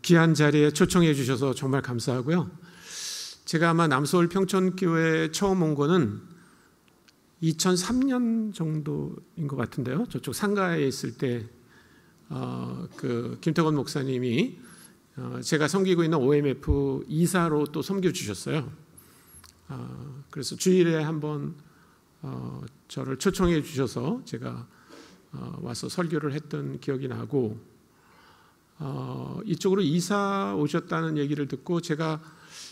귀한 자리에 초청해 주셔서 정말 감사하고요. 제가 아마 남서울 평촌교회에 처음 온 거는 2003년 정도인 것 같은데요. 저쪽 상가에 있을 때 그 김태건 목사님이 제가 섬기고 있는 OMF 이사로 또 섬겨 주셨어요. 그래서 주일에 한번 저를 초청해 주셔서 제가 와서 설교를 했던 기억이 나고, 이쪽으로 이사 오셨다는 얘기를 듣고 제가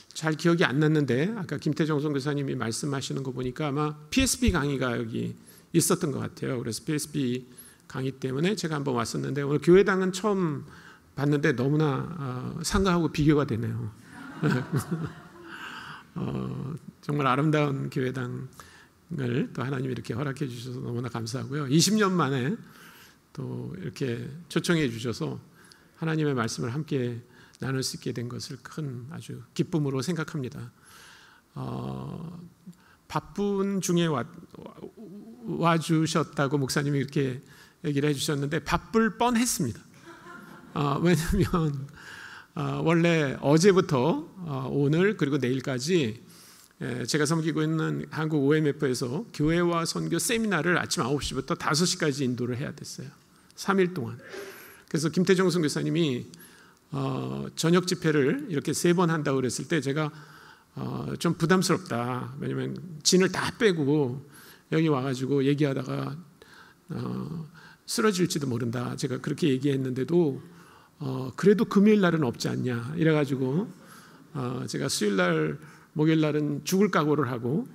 잘 기억이 안 났는데 아까 김태정 선교사님이 말씀하시는 거 보니까 아마 PSB 강의가 여기 있었던 것 같아요. 그래서 PSB 강의 때문에 제가 한번 왔었는데 오늘 교회당은 처음 봤는데 너무나 상가하고 비교가 되네요. 정말 아름다운 교회당을 또 하나님이 이렇게 허락해 주셔서 너무나 감사하고요. 20년 만에 또 이렇게 초청해 주셔서 하나님의 말씀을 함께 나눌 수 있게 된 것을 큰 아주 기쁨으로 생각합니다. 바쁜 중에 와주셨다고 목사님이 이렇게 얘기를 해주셨는데 바쁠 뻔했습니다. 왜냐하면 원래 어제부터 오늘 그리고 내일까지 제가 섬기고 있는 한국 OMF에서 교회와 선교 세미나를 아침 9시부터 5시까지 인도를 해야 됐어요. 3일 동안. 그래서 김태정 선교사님이 저녁 집회를 이렇게 3번 한다고 그랬을 때 제가 좀 부담스럽다. 왜냐하면 진을 다 빼고 여기 와가지고 얘기하다가 쓰러질지도 모른다. 제가 그렇게 얘기했는데도 그래도 금요일 날은 없지 않냐 이래가지고 제가 수요일 날 목요일 날은 죽을 각오를 하고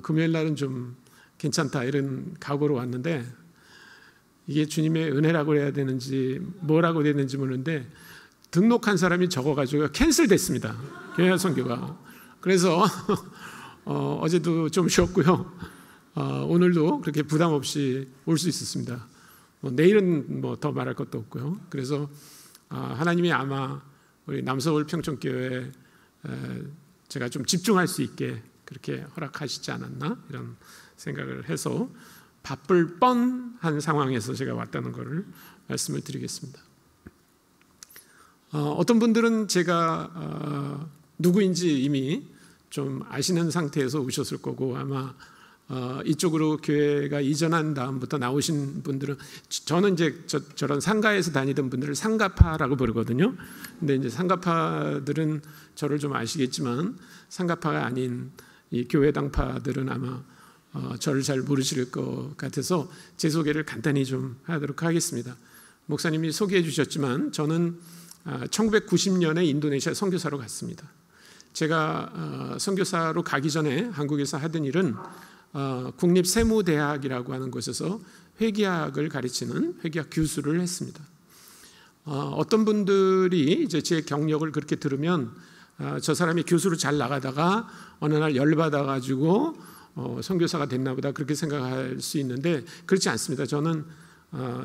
금요일 날은 좀 괜찮다 이런 각오로 왔는데, 이게 주님의 은혜라고 해야 되는지 뭐라고 해야 되는지 모르는데 등록한 사람이 적어가지고 캔슬됐습니다. 교회 선교가. 그래서 어제도 좀 쉬었고요. 오늘도 그렇게 부담 없이 올 수 있었습니다. 내일은 뭐 더 말할 것도 없고요. 그래서 하나님이 아마 우리 남서울 평촌교회에 제가 좀 집중할 수 있게 그렇게 허락하시지 않았나 이런 생각을 해서 바쁠 뻔한 상황에서 제가 왔다는 것을 말씀을 드리겠습니다. 어떤 분들은 제가 누구인지 이미 좀 아시는 상태에서 오셨을 거고, 아마 이쪽으로 교회가 이전한 다음부터 나오신 분들은, 저는 이제 저런 상가에서 다니던 분들을 상가파라고 부르거든요. 근데 이제 상가파들은 저를 좀 아시겠지만 상가파가 아닌 이 교회당파들은 아마 저를 잘 모르실 것 같아서 제 소개를 간단히 좀 하도록 하겠습니다. 목사님이 소개해 주셨지만 저는 1990년에 인도네시아 선교사로 갔습니다. 제가 선교사로 가기 전에 한국에서 하던 일은 국립세무대학이라고 하는 곳에서 회계학을 가르치는 회계학 교수를 했습니다. 어떤 분들이 이제 제 경력을 그렇게 들으면 저 사람이 교수로 잘 나가다가 어느 날 열받아가지고 선교사가 됐나 보다 그렇게 생각할 수 있는데 그렇지 않습니다. 저는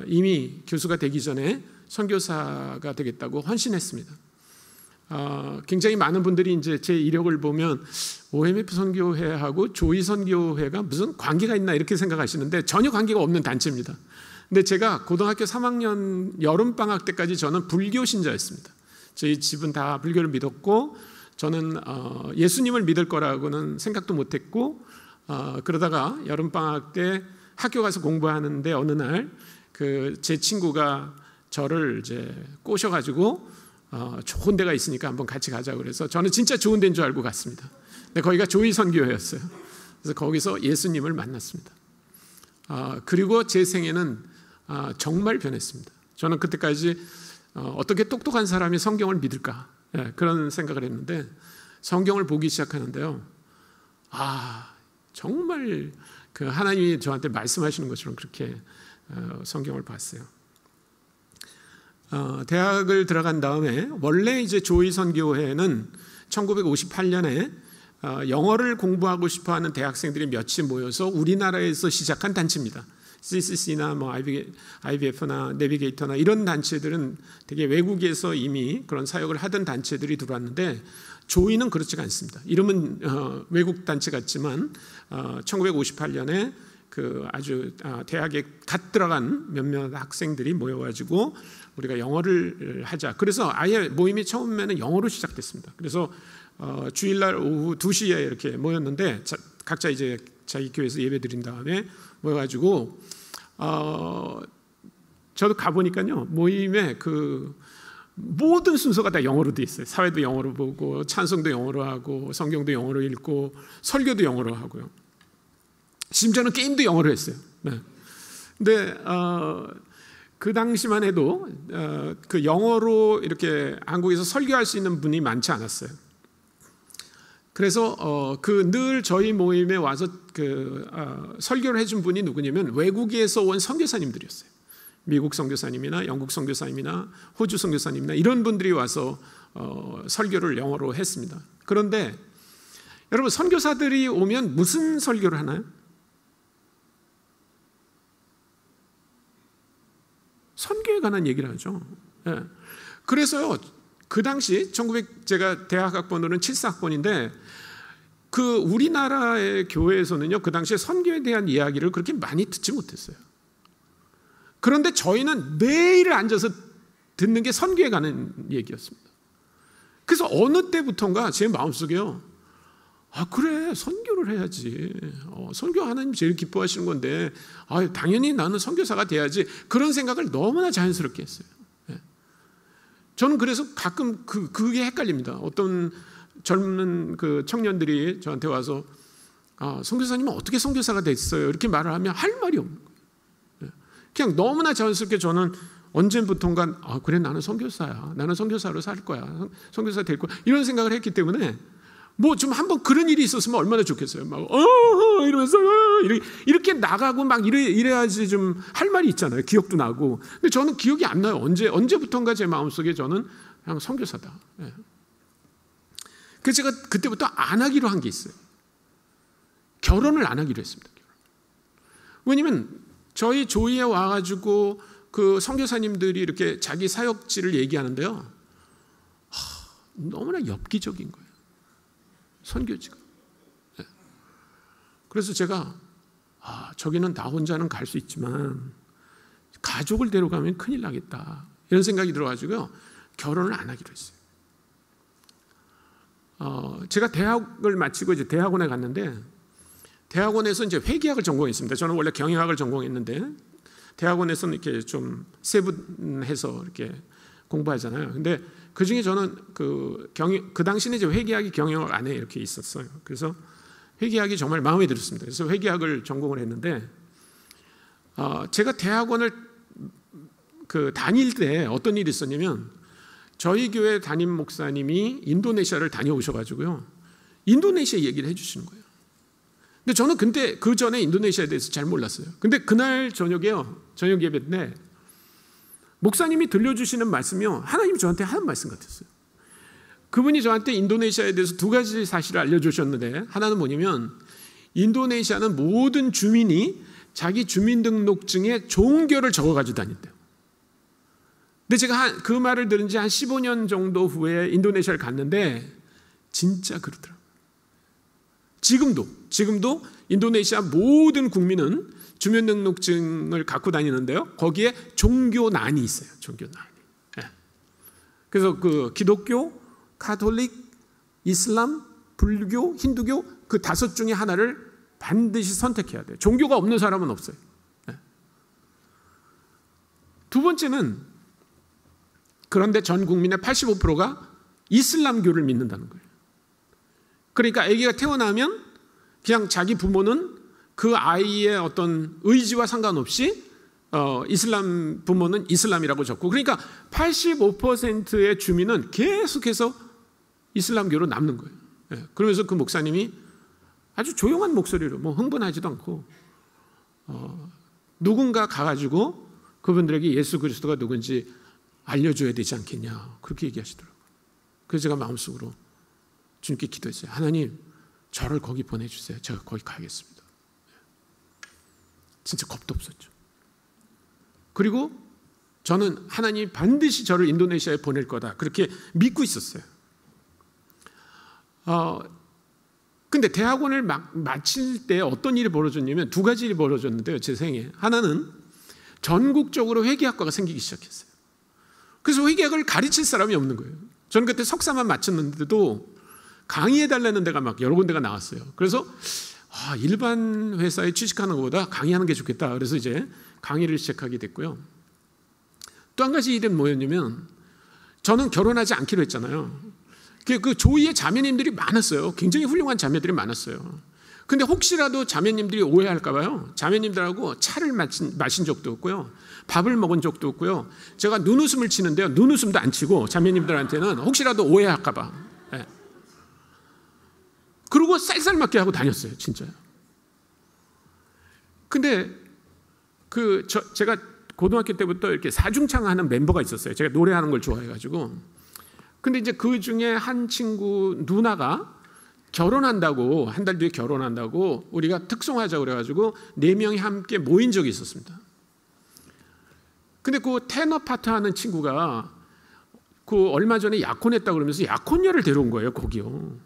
이미 교수가 되기 전에 선교사가 되겠다고 헌신했습니다. 굉장히 많은 분들이 이제 제 이력을 보면 OMF 선교회하고 조이 선교회가 무슨 관계가 있나 이렇게 생각하시는데 전혀 관계가 없는 단체입니다. 근데 제가 고등학교 3학년 여름방학 때까지 저는 불교 신자였습니다. 저희 집은 다 불교를 믿었고 저는 예수님을 믿을 거라고는 생각도 못했고, 그러다가 여름방학 때 학교 가서 공부하는데 어느 날 그 제 친구가 저를 이제 꼬셔가지고 좋은 데가 있으니까 한번 같이 가자고 그래서 저는 진짜 좋은 데인 줄 알고 갔습니다. 근데 거기가 조이 선교회였어요. 그래서 거기서 예수님을 만났습니다. 그리고 제 생애는 정말 변했습니다. 저는 그때까지 어떻게 똑똑한 사람이 성경을 믿을까 그런 생각을 했는데 성경을 보기 시작하는데요. 정말 그 하나님이 저한테 말씀하시는 것처럼 그렇게 성경을 봤어요. 대학을 들어간 다음에 원래 이제 조이 선교회는 1958년에 영어를 공부하고 싶어하는 대학생들이 몇이 모여서 우리나라에서 시작한 단체입니다. CCC나 뭐 IBF나 내비게이터나 이런 단체들은 되게 외국에서 이미 그런 사역을 하던 단체들이 들어왔는데 조이는 그렇지가 않습니다. 이름은 외국 단체 같지만 1958년에 그 아주 대학에 갓 들어간 몇몇 학생들이 모여가지고 우리가 영어를 하자. 그래서 아예 모임이 처음에는 영어로 시작됐습니다. 그래서 주일날 오후 2시에 이렇게 모였는데 각자 이제 자기 교회에서 예배 드린 다음에 모여가지고 저도 가보니까요, 모임에 그 모든 순서가 다 영어로 돼 있어요. 사회도 영어로 보고, 찬송도 영어로 하고, 성경도 영어로 읽고, 설교도 영어로 하고요. 심지어는 게임도 영어로 했어요. 네. 근데 그 당시만 해도 그 영어로 이렇게 한국에서 설교할 수 있는 분이 많지 않았어요. 그래서 그 늘 저희 모임에 와서 그 설교를 해준 분이 누구냐면 외국에서 온 선교사님들이었어요. 미국 선교사님이나 영국 선교사님이나 호주 선교사님이나 이런 분들이 와서 설교를 영어로 했습니다. 그런데 여러분, 선교사들이 오면 무슨 설교를 하나요? 선교에 관한 얘기를 하죠. 예. 그래서요, 그 당시 제가 대학 학번으로는 74학번인데 그 우리나라의 교회에서는요, 그 당시에 선교에 대한 이야기를 그렇게 많이 듣지 못했어요. 그런데 저희는 매일 앉아서 듣는 게 선교에 관한 얘기였습니다. 그래서 어느 때부턴가 제 마음속에요, 그래, 선교를 해야지. 선교 하나님 제일 기뻐하시는 건데 당연히 나는 선교사가 돼야지. 그런 생각을 너무나 자연스럽게 했어요. 저는 그래서 가끔 그게 헷갈립니다. 어떤 젊은 그 청년들이 저한테 와서 선교사님은 어떻게 선교사가 됐어요? 이렇게 말을 하면 할 말이 없는 거예요. 그냥 너무나 자연스럽게 저는 언제부턴가 그래, 나는 선교사야. 나는 선교사로 살 거야. 선교사 될 거야. 이런 생각을 했기 때문에 뭐 좀 한번 그런 일이 있었으면 얼마나 좋겠어요. 막 이러면서 이렇게 나가고 막 이래야지 좀 할 말이 있잖아요. 기억도 나고. 근데 저는 기억이 안 나요. 언제부턴가 제 마음속에 저는 그냥 선교사다. 예. 그래서 제가 그때부터 안 하기로 한 게 있어요. 결혼을 안 하기로 했습니다. 왜냐면 저희 조이에 와가지고 그 선교사님들이 이렇게 자기 사역지를 얘기하는데요, 너무나 엽기적인 거예요. 선교지가. 네. 그래서 제가 저기는 나 혼자는 갈 수 있지만 가족을 데려가면 큰일 나겠다, 이런 생각이 들어가지고요, 결혼을 안 하기로 했어요. 제가 대학을 마치고 이제 대학원에 갔는데, 대학원에서 이제 회계학을 전공했습니다. 저는 원래 경영학을 전공했는데 대학원에서는 이렇게 좀 세분해서 이렇게 공부하잖아요. 근데 그 중에 저는 그 당시는 이제 회계학이 경영학 안에 이렇게 있었어요. 그래서 회계학이 정말 마음에 들었습니다. 그래서 회계학을 전공을 했는데, 제가 대학원을 그 다닐 때 어떤 일이 있었냐면, 저희 교회 담임 목사님이 인도네시아를 다녀오셔가지고요, 인도네시아 얘기를 해주시는 거예요. 근데 저는 그 전에 인도네시아에 대해서 잘 몰랐어요. 근데 그날 저녁에요, 저녁 예배 때 목사님이 들려주시는 말씀이요, 하나님이 저한테 하는 말씀 같았어요. 그분이 저한테 인도네시아에 대해서 두 가지 사실을 알려주셨는데, 하나는 뭐냐면 인도네시아는 모든 주민이 자기 주민등록증에 종교를 적어가지고 다닌대요. 근데 제가 그 말을 들은 지 한 15년 정도 후에 인도네시아를 갔는데 진짜 그러더라고요. 지금도 인도네시아 모든 국민은 주민등록증을 갖고 다니는데요, 거기에 종교난이 있어요. 종교난이. 네. 그래서 그 기독교, 가톨릭, 이슬람, 불교, 힌두교 그 5 중에 하나를 반드시 선택해야 돼요. 종교가 없는 사람은 없어요. 네. 두 번째는, 그런데 전 국민의 85%가 이슬람교를 믿는다는 거예요. 그러니까 아기가 태어나면 그냥 자기 부모는 그 아이의 어떤 의지와 상관없이 이슬람 부모는 이슬람이라고 적고, 그러니까 85%의 주민은 계속해서 이슬람교로 남는 거예요. 예, 그러면서 그 목사님이 아주 조용한 목소리로, 뭐 흥분하지도 않고, 누군가 가가지고 그분들에게 예수 그리스도가 누군지 알려줘야 되지 않겠냐, 그렇게 얘기하시더라고요. 그래서 제가 마음속으로 주님께 기도했어요. 하나님, 저를 거기 보내주세요. 제가 거기 가겠습니다. 진짜 겁도 없었죠. 그리고 저는 하나님이 반드시 저를 인도네시아에 보낼 거다, 그렇게 믿고 있었어요. 근데 대학원을 마칠 때 어떤 일이 벌어졌냐면 두 가지 일이 벌어졌는데요, 제 생에. 하나는 전국적으로 회계학과가 생기기 시작했어요. 그래서 회계학을 가르칠 사람이 없는 거예요. 저는 그때 석사만 마쳤는데도 강의해달라는 데가 막 여러 군데가 나왔어요. 그래서 일반 회사에 취직하는 것보다 강의하는 게 좋겠다. 그래서 이제 강의를 시작하게 됐고요. 또 한 가지 일은 뭐였냐면 저는 결혼하지 않기로 했잖아요. 그 조이의 자매님들이 많았어요. 굉장히 훌륭한 자매들이 많았어요. 근데 혹시라도 자매님들이 오해할까 봐요. 자매님들하고 차를 마신 적도 없고요. 밥을 먹은 적도 없고요. 제가 눈웃음을 치는데요. 눈웃음도 안 치고 자매님들한테는 혹시라도 오해할까 봐. 네. 그러고 쌀쌀맞게 하고 다녔어요. 진짜요. 근데 제가 고등학교 때부터 이렇게 사중창하는 멤버가 있었어요. 제가 노래하는 걸 좋아해가지고. 근데 이제 그 중에 한 친구 누나가 결혼한다고, 한 달 뒤에 결혼한다고 우리가 특송하자고 그래가지고 4명이 함께 모인 적이 있었습니다. 근데 그 테너 파트 하는 친구가 얼마 전에 약혼했다고 그러면서 약혼녀를 데려온 거예요, 거기요.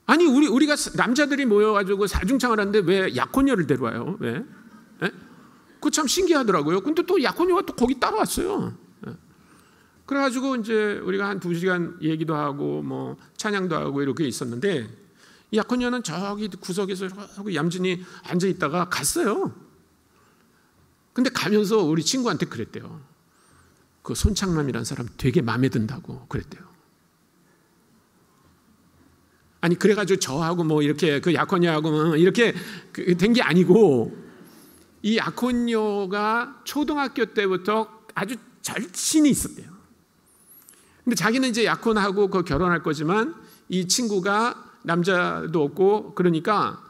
아니, 우리가 남자들이 모여가지고 사중창을 하는데 왜 약혼녀를 데려와요? 왜? 네? 그거 참 신기하더라고요. 근데 또 약혼녀가 또 거기 따라왔어요. 그래가지고 이제 우리가 한 2시간 얘기도 하고 뭐 찬양도 하고 이렇게 있었는데 이 약혼녀는 저기 구석에서 하고 얌전히 앉아 있다가 갔어요. 근데 가면서 우리 친구한테 그랬대요. 그 손창남이라는 사람 되게 마음에 든다고 그랬대요. 아니, 그래가지고 저하고 뭐 이렇게 그 약혼녀하고 이렇게 된 게 아니고, 이 약혼녀가 초등학교 때부터 아주 절친이 있었대요. 근데 자기는 이제 약혼하고 결혼할 거지만 이 친구가 남자도 없고 그러니까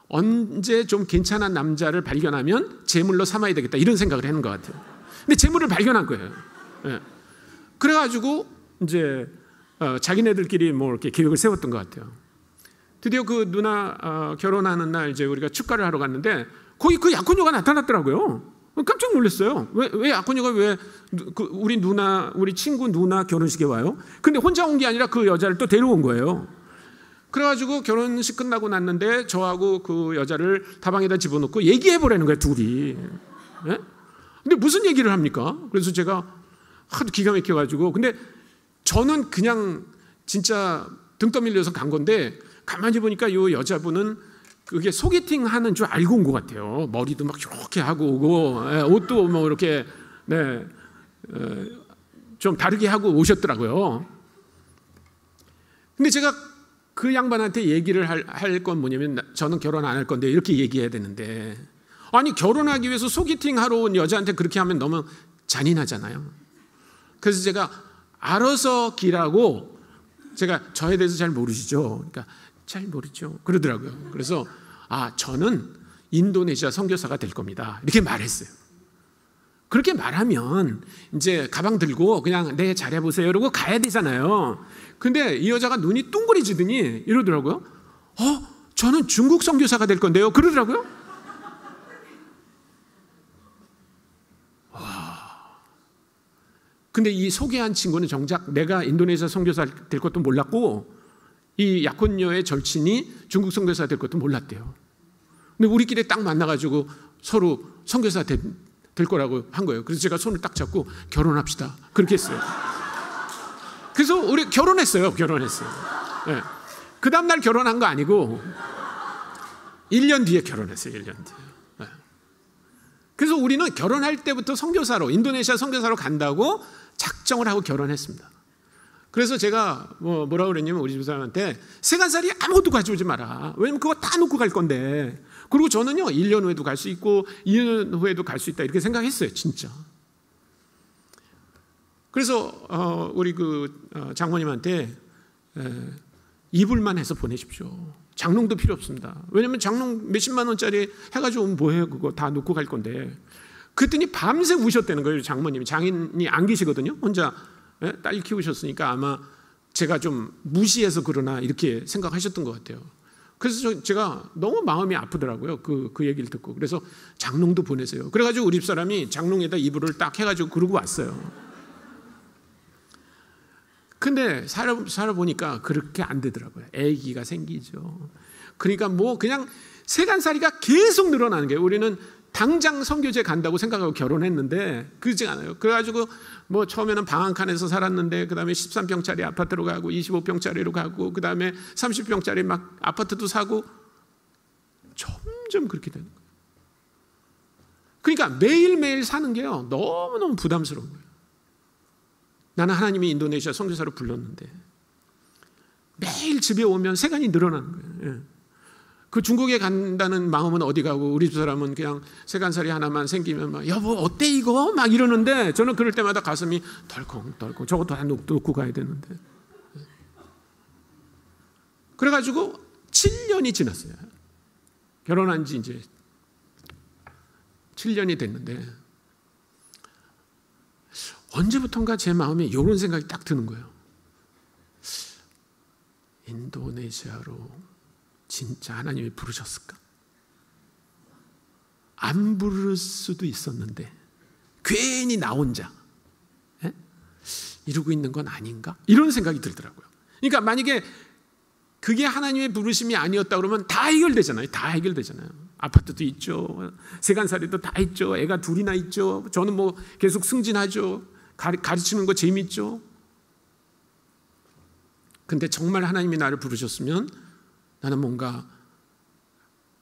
언제 좀 괜찮은 남자를 발견하면 제물로 삼아야 되겠다 이런 생각을 하는 것 같아요. 근데 제물을 발견한 거예요. 네. 그래가지고 이제 자기네들끼리 뭐 이렇게 계획을 세웠던 것 같아요. 드디어 그 누나 결혼하는 날 이제 우리가 축가를 하러 갔는데 거기 그 약혼녀가 나타났더라고요. 깜짝 놀랐어요. 왜 약혼녀가 왜 우리 친구 누나 결혼식에 와요? 근데 혼자 온 게 아니라 그 여자를 또 데려온 거예요. 그래가지고 결혼식 끝나고 났는데 저하고 그 여자를 다방에다 집어넣고 얘기해보라는 거예요, 둘이. 네? 근데 무슨 얘기를 합니까? 그래서 제가 하도 기가 막혀가지고, 근데 저는 그냥 진짜 등 떠밀려서 간 건데 가만히 보니까 이 여자분은 그게 소개팅 하는 줄 알고 온 것 같아요. 머리도 막 이렇게 하고 오고, 옷도 뭐 이렇게, 네, 좀 다르게 하고 오셨더라고요. 근데 제가 그 양반한테 얘기를 할 건 뭐냐면 저는 결혼 안 할 건데 이렇게 얘기해야 되는데, 아니, 결혼하기 위해서 소개팅 하러 온 여자한테 그렇게 하면 너무 잔인하잖아요. 그래서 제가 알아서 기라고, 제가 저에 대해서 잘 모르시죠? 그러니까 잘 모르죠. 그러더라고요. 그래서 저는 인도네시아 선교사가 될 겁니다. 이렇게 말했어요. 그렇게 말하면 이제 가방 들고 그냥 네, 잘해보세요 이러고 가야 되잖아요. 근데 이 여자가 눈이 둥그레지더니 이러더라고요. 저는 중국 선교사가 될 건데요. 그러더라고요. 근데 이 소개한 친구는 정작 내가 인도네시아 선교사 될 것도 몰랐고 이 약혼녀의 절친이 중국 선교사 될 것도 몰랐대요. 근데 우리끼리 딱 만나가지고 서로 선교사 될 거라고 한 거예요. 그래서 제가 손을 딱 잡고 결혼합시다 그렇게 했어요. 그래서 우리 결혼했어요. 네. 그 다음날 결혼한 거 아니고 1년 뒤에 결혼했어요. 1년 뒤에. 네. 그래서 우리는 결혼할 때부터 선교사로, 인도네시아 선교사로 간다고 작정을 하고 결혼했습니다. 그래서 제가 뭐라고 그랬냐면 우리 집사람한테 세간살이 아무것도 가져오지 마라. 왜냐면 그거 다 놓고 갈 건데. 그리고 저는요 1년 후에도 갈 수 있고 2년 후에도 갈 수 있다 이렇게 생각했어요. 진짜. 그래서 우리 장모님한테 이불만 해서 보내십시오. 장롱도 필요 없습니다. 왜냐면 장롱 몇십만 원짜리 해가지고 오면 뭐해요. 그거 다 놓고 갈 건데. 그랬더니 밤새 우셨다는 거예요. 장모님이. 장인이 안 계시거든요. 혼자 딸 키우셨으니까 아마 제가 좀 무시해서 그러나 이렇게 생각하셨던 것 같아요. 그래서 제가 너무 마음이 아프더라고요. 그 얘기를 듣고. 그래서 장롱도 보내세요. 그래가지고 우리 집사람이 장롱에다 이불을 딱 해가지고 그러고 왔어요. 근데 살아보니까 그렇게 안 되더라고요. 아기가 생기죠. 그러니까 뭐 그냥 세간살이가 계속 늘어나는 거예요. 우리는 당장 선교제 간다고 생각하고 결혼했는데 그러지 않아요. 그래가지고 뭐 처음에는 방 한 칸에서 살았는데 그 다음에 13평짜리 아파트로 가고 25평짜리로 가고 그 다음에 30평짜리 막 아파트도 사고 점점 그렇게 되는 거예요. 그러니까 매일매일 사는 게요 너무너무 부담스러운 거예요. 나는 하나님이 인도네시아 선교사로 불렀는데 매일 집에 오면 세간이 늘어나는 거예요. 예. 그 중국에 간다는 마음은 어디 가고 우리 두 사람은 그냥 세간살이 하나만 생기면 막 여보 어때 이거? 막 이러는데 저는 그럴 때마다 가슴이 덜컹덜컹 저것도 다 놓고 가야 되는데. 그래가지고 7년이 지났어요. 결혼한 지 이제 7년이 됐는데 언제부턴가 제 마음에 이런 생각이 딱 드는 거예요. 인도네시아로 진짜 하나님이 부르셨을까? 안 부를 수도 있었는데 괜히 나 혼자 이러고 있는 건 아닌가? 이런 생각이 들더라고요. 그러니까 만약에 그게 하나님의 부르심이 아니었다 그러면 다 해결되잖아요. 다 해결되잖아요. 아파트도 있죠. 세간살이도 다 있죠. 애가 둘이나 있죠. 저는 뭐 계속 승진하죠. 가르치는 거 재밌죠. 근데 정말 하나님이 나를 부르셨으면 나는 뭔가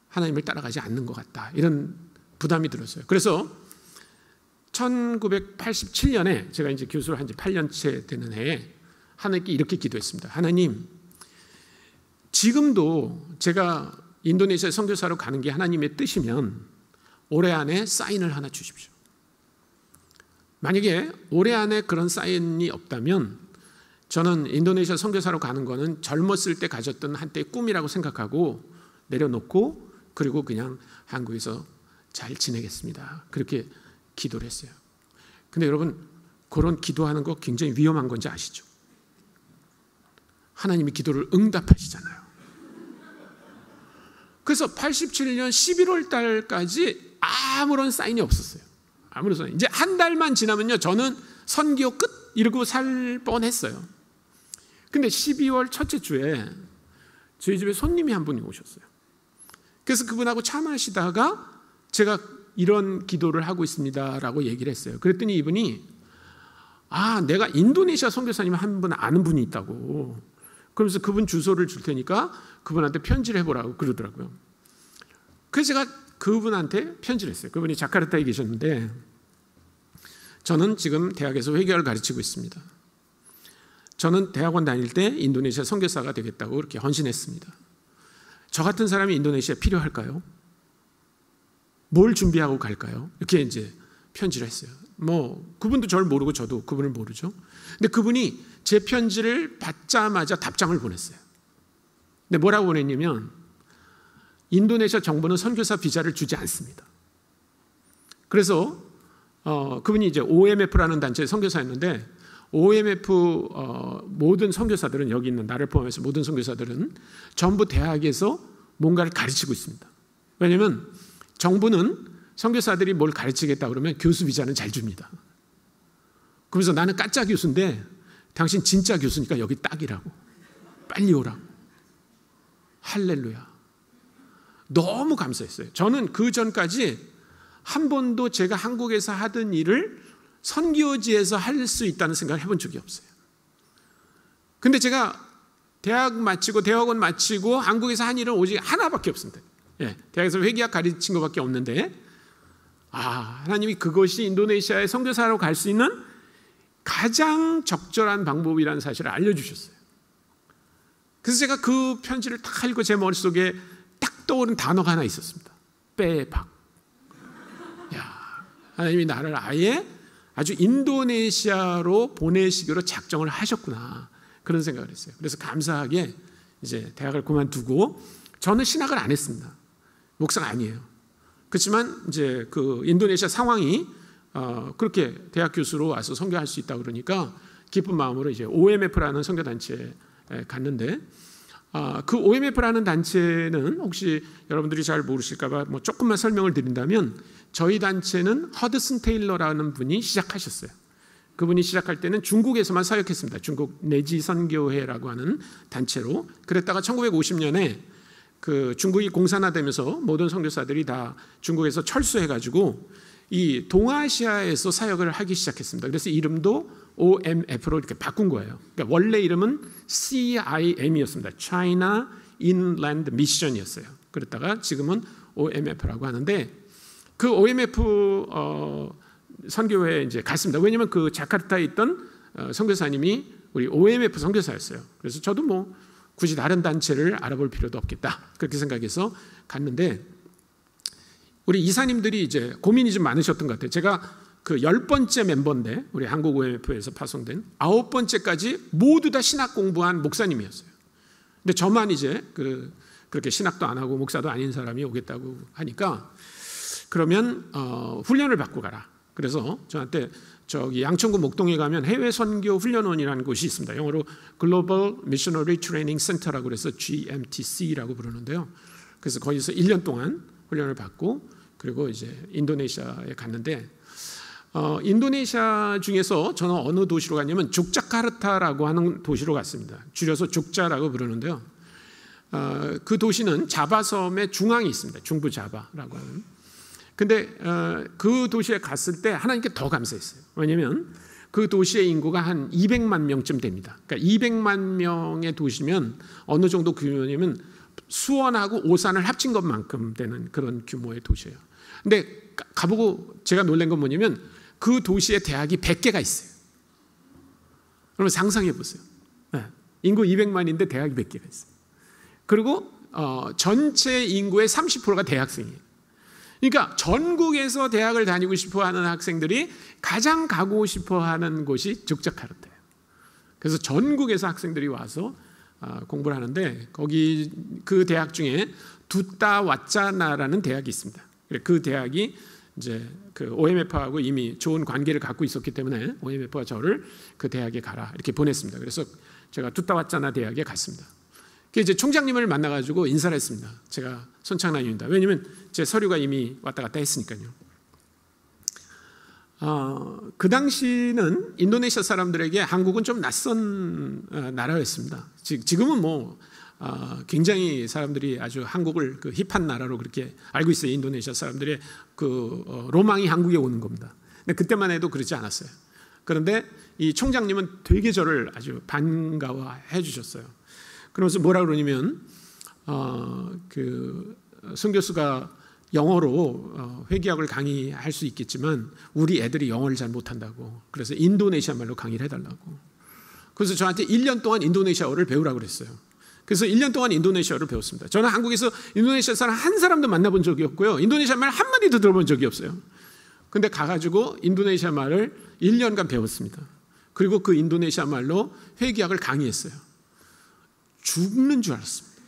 하나님을 따라가지 않는 것 같다. 이런 부담이 들었어요. 그래서 1987년에 제가 이제 교수를 한 지 8년째 되는 해에 하나님께 이렇게 기도했습니다. 하나님, 지금도 제가 인도네시아 선교사로 가는 게 하나님의 뜻이면 올해 안에 사인을 하나 주십시오. 만약에 올해 안에 그런 사인이 없다면 저는 인도네시아 선교사로 가는 거는 젊었을 때 가졌던 한때의 꿈이라고 생각하고 내려놓고 그리고 그냥 한국에서 잘 지내겠습니다. 그렇게 기도를 했어요. 근데 여러분 그런 기도하는 거 굉장히 위험한 건지 아시죠? 하나님이 기도를 응답하시잖아요. 그래서 87년 11월 달까지 아무런 사인이 없었어요. 아무런 사인. 이제 한 달만 지나면요 저는 선교 끝 이러고 살 뻔했어요. 근데 12월 첫째 주에 저희 집에 손님이 한 분이 오셨어요. 그래서 그분하고 차 마시다가 제가 이런 기도를 하고 있습니다라고 얘기를 했어요. 그랬더니 이분이 내가 인도네시아 선교사님 한 분 아는 분이 있다고. 그러면서 그분 주소를 줄 테니까 그분한테 편지를 해보라고 그러더라고요. 그래서 제가 그분한테 편지를 했어요. 그분이 자카르타에 계셨는데 저는 지금 대학에서 회계학을 가르치고 있습니다. 저는 대학원 다닐 때 인도네시아 선교사가 되겠다고 그렇게 헌신했습니다. 저 같은 사람이 인도네시아에 필요할까요? 뭘 준비하고 갈까요? 이렇게 이제 편지를 했어요. 뭐 그분도 저를 모르고 저도 그분을 모르죠. 근데 그분이 제 편지를 받자마자 답장을 보냈어요. 근데 뭐라고 보냈냐면 인도네시아 정부는 선교사 비자를 주지 않습니다. 그래서 그분이 이제 OMF라는 단체의 선교사였는데 OMF 모든 선교사들은 여기 있는 나를 포함해서 모든 선교사들은 전부 대학에서 뭔가를 가르치고 있습니다. 왜냐하면 정부는 선교사들이 뭘 가르치겠다 그러면 교수 비자는 잘 줍니다. 그러면서 나는 가짜 교수인데 당신 진짜 교수니까 여기 딱이라고. 빨리 오라고. 할렐루야. 너무 감사했어요. 저는 그 전까지 한 번도 제가 한국에서 하던 일을 선교지에서 할 수 있다는 생각을 해본 적이 없어요. 근데 제가 대학원 마치고 한국에서 한 일은 오직 하나밖에 없습니다. 대학에서 회계학 가르친 것밖에 없는데 하나님이 그것이 인도네시아의 선교사로 갈 수 있는 가장 적절한 방법이라는 사실을 알려주셨어요. 그래서 제가 그 편지를 딱 읽고 제 머릿속에 딱 떠오른 단어가 하나 있었습니다. 빼박. 하나님이 나를 아주 인도네시아로 보내시기로 작정을 하셨구나. 그런 생각을 했어요. 그래서 감사하게 이제 대학을 그만두고 저는 신학을 안 했습니다. 목사가 아니에요. 그렇지만 이제 그 인도네시아 상황이 그렇게 대학 교수로 와서 선교할 수 있다 그러니까 기쁜 마음으로 이제 OMF라는 선교 단체에 갔는데 그 OMF라는 단체는 혹시 여러분들이 잘 모르실까봐 뭐 조금만 설명을 드린다면 저희 단체는 허드슨 테일러라는 분이 시작하셨어요. 그분이 시작할 때는 중국에서만 사역했습니다. 중국 내지선교회라고 하는 단체로. 그랬다가 1950년에 그 중국이 공산화되면서 모든 선교사들이 다 중국에서 철수해가지고 이 동아시아에서 사역을 하기 시작했습니다. 그래서 이름도 OMF로 이렇게 바꾼 거예요. 그러니까 원래 이름은 CIM이었습니다. China Inland Mission이었어요. 그랬다가 지금은 OMF라고 하는데 그 OMF 선교회에 이제 갔습니다. 왜냐하면 그 자카르타에 있던 선교사님이 우리 OMF 선교사였어요. 그래서 저도 뭐 굳이 다른 단체를 알아볼 필요도 없겠다 그렇게 생각해서 갔는데 우리 이사님들이 이제 고민이 좀 많으셨던 것 같아요. 제가 그 10번째 멤버인데 우리 한국 OMF에서 파송된 9번째까지 모두 다 신학 공부한 목사님이었어요. 근데 저만 이제 그렇게 신학도 안 하고 목사도 아닌 사람이 오겠다고 하니까 그러면 훈련을 받고 가라. 그래서 저한테 저기 양천구 목동에 가면 해외 선교 훈련원이라는 곳이 있습니다. 영어로 Global Missionary Training Center라고 그래서 GMTC라고 부르는데요. 그래서 거기서 1년 동안 훈련을 받고 그리고 이제 인도네시아에 갔는데 인도네시아 중에서 저는 어느 도시로 갔냐면 족자카르타라고 하는 도시로 갔습니다. 줄여서 족자라고 부르는데요. 그 도시는 자바섬의 중앙에 있습니다. 중부 자바라고 하는. 근데 그 도시에 갔을 때 하나님께 더 감사했어요. 왜냐하면 그 도시의 인구가 한 200만 명쯤 됩니다. 그러니까 200만 명의 도시면 어느 정도 규모냐면 수원하고 오산을 합친 것만큼 되는 그런 규모의 도시예요. 근데 가보고 제가 놀란 건 뭐냐면 그 도시에 대학이 100개가 있어요. 그러면 상상해 보세요. 인구 200만인데 대학이 100개가 있어요. 그리고 전체 인구의 30%가 대학생이에요. 그러니까 전국에서 대학을 다니고 싶어하는 학생들이 가장 가고 싶어하는 곳이 족자카르타예요. 그래서 전국에서 학생들이 와서 공부를 하는데 거기 그 대학 중에 두따와짜나라는 대학이 있습니다. 그 대학이 이제 그 OMF하고 이미 좋은 관계를 갖고 있었기 때문에 OMF가 저를 그 대학에 가라 이렇게 보냈습니다. 그래서 제가 두따와짜나 대학에 갔습니다. 이제 총장님을 만나가지고 인사를 했습니다. 제가 손창란입니다. 왜냐하면 제 서류가 이미 왔다 갔다 했으니까요. 그 당시는 인도네시아 사람들에게 한국은 좀 낯선 나라였습니다. 지금은 뭐 굉장히 사람들이 아주 한국을 그 힙한 나라로 그렇게 알고 있어요. 인도네시아 사람들의 그 로망이 한국에 오는 겁니다. 근데 그때만 해도 그렇지 않았어요. 그런데 이 총장님은 되게 저를 아주 반가워해 주셨어요. 그러면서 뭐라 그러냐면 그 선교수가 영어로 회개학을 강의할 수 있겠지만 우리 애들이 영어를 잘 못한다고 그래서 인도네시아 말로 강의를 해달라고 그래서 저한테 1년 동안 인도네시아어를 배우라고 그랬어요. 그래서 1년 동안 인도네시아어를 배웠습니다. 저는 한국에서 인도네시아 사람 한 사람도 만나본 적이 없고요. 인도네시아 말 한마디도 들어본 적이 없어요. 근데 가가지고 인도네시아 말을 1년간 배웠습니다. 그리고 그 인도네시아 말로 회개학을 강의했어요. 죽는 줄 알았습니다.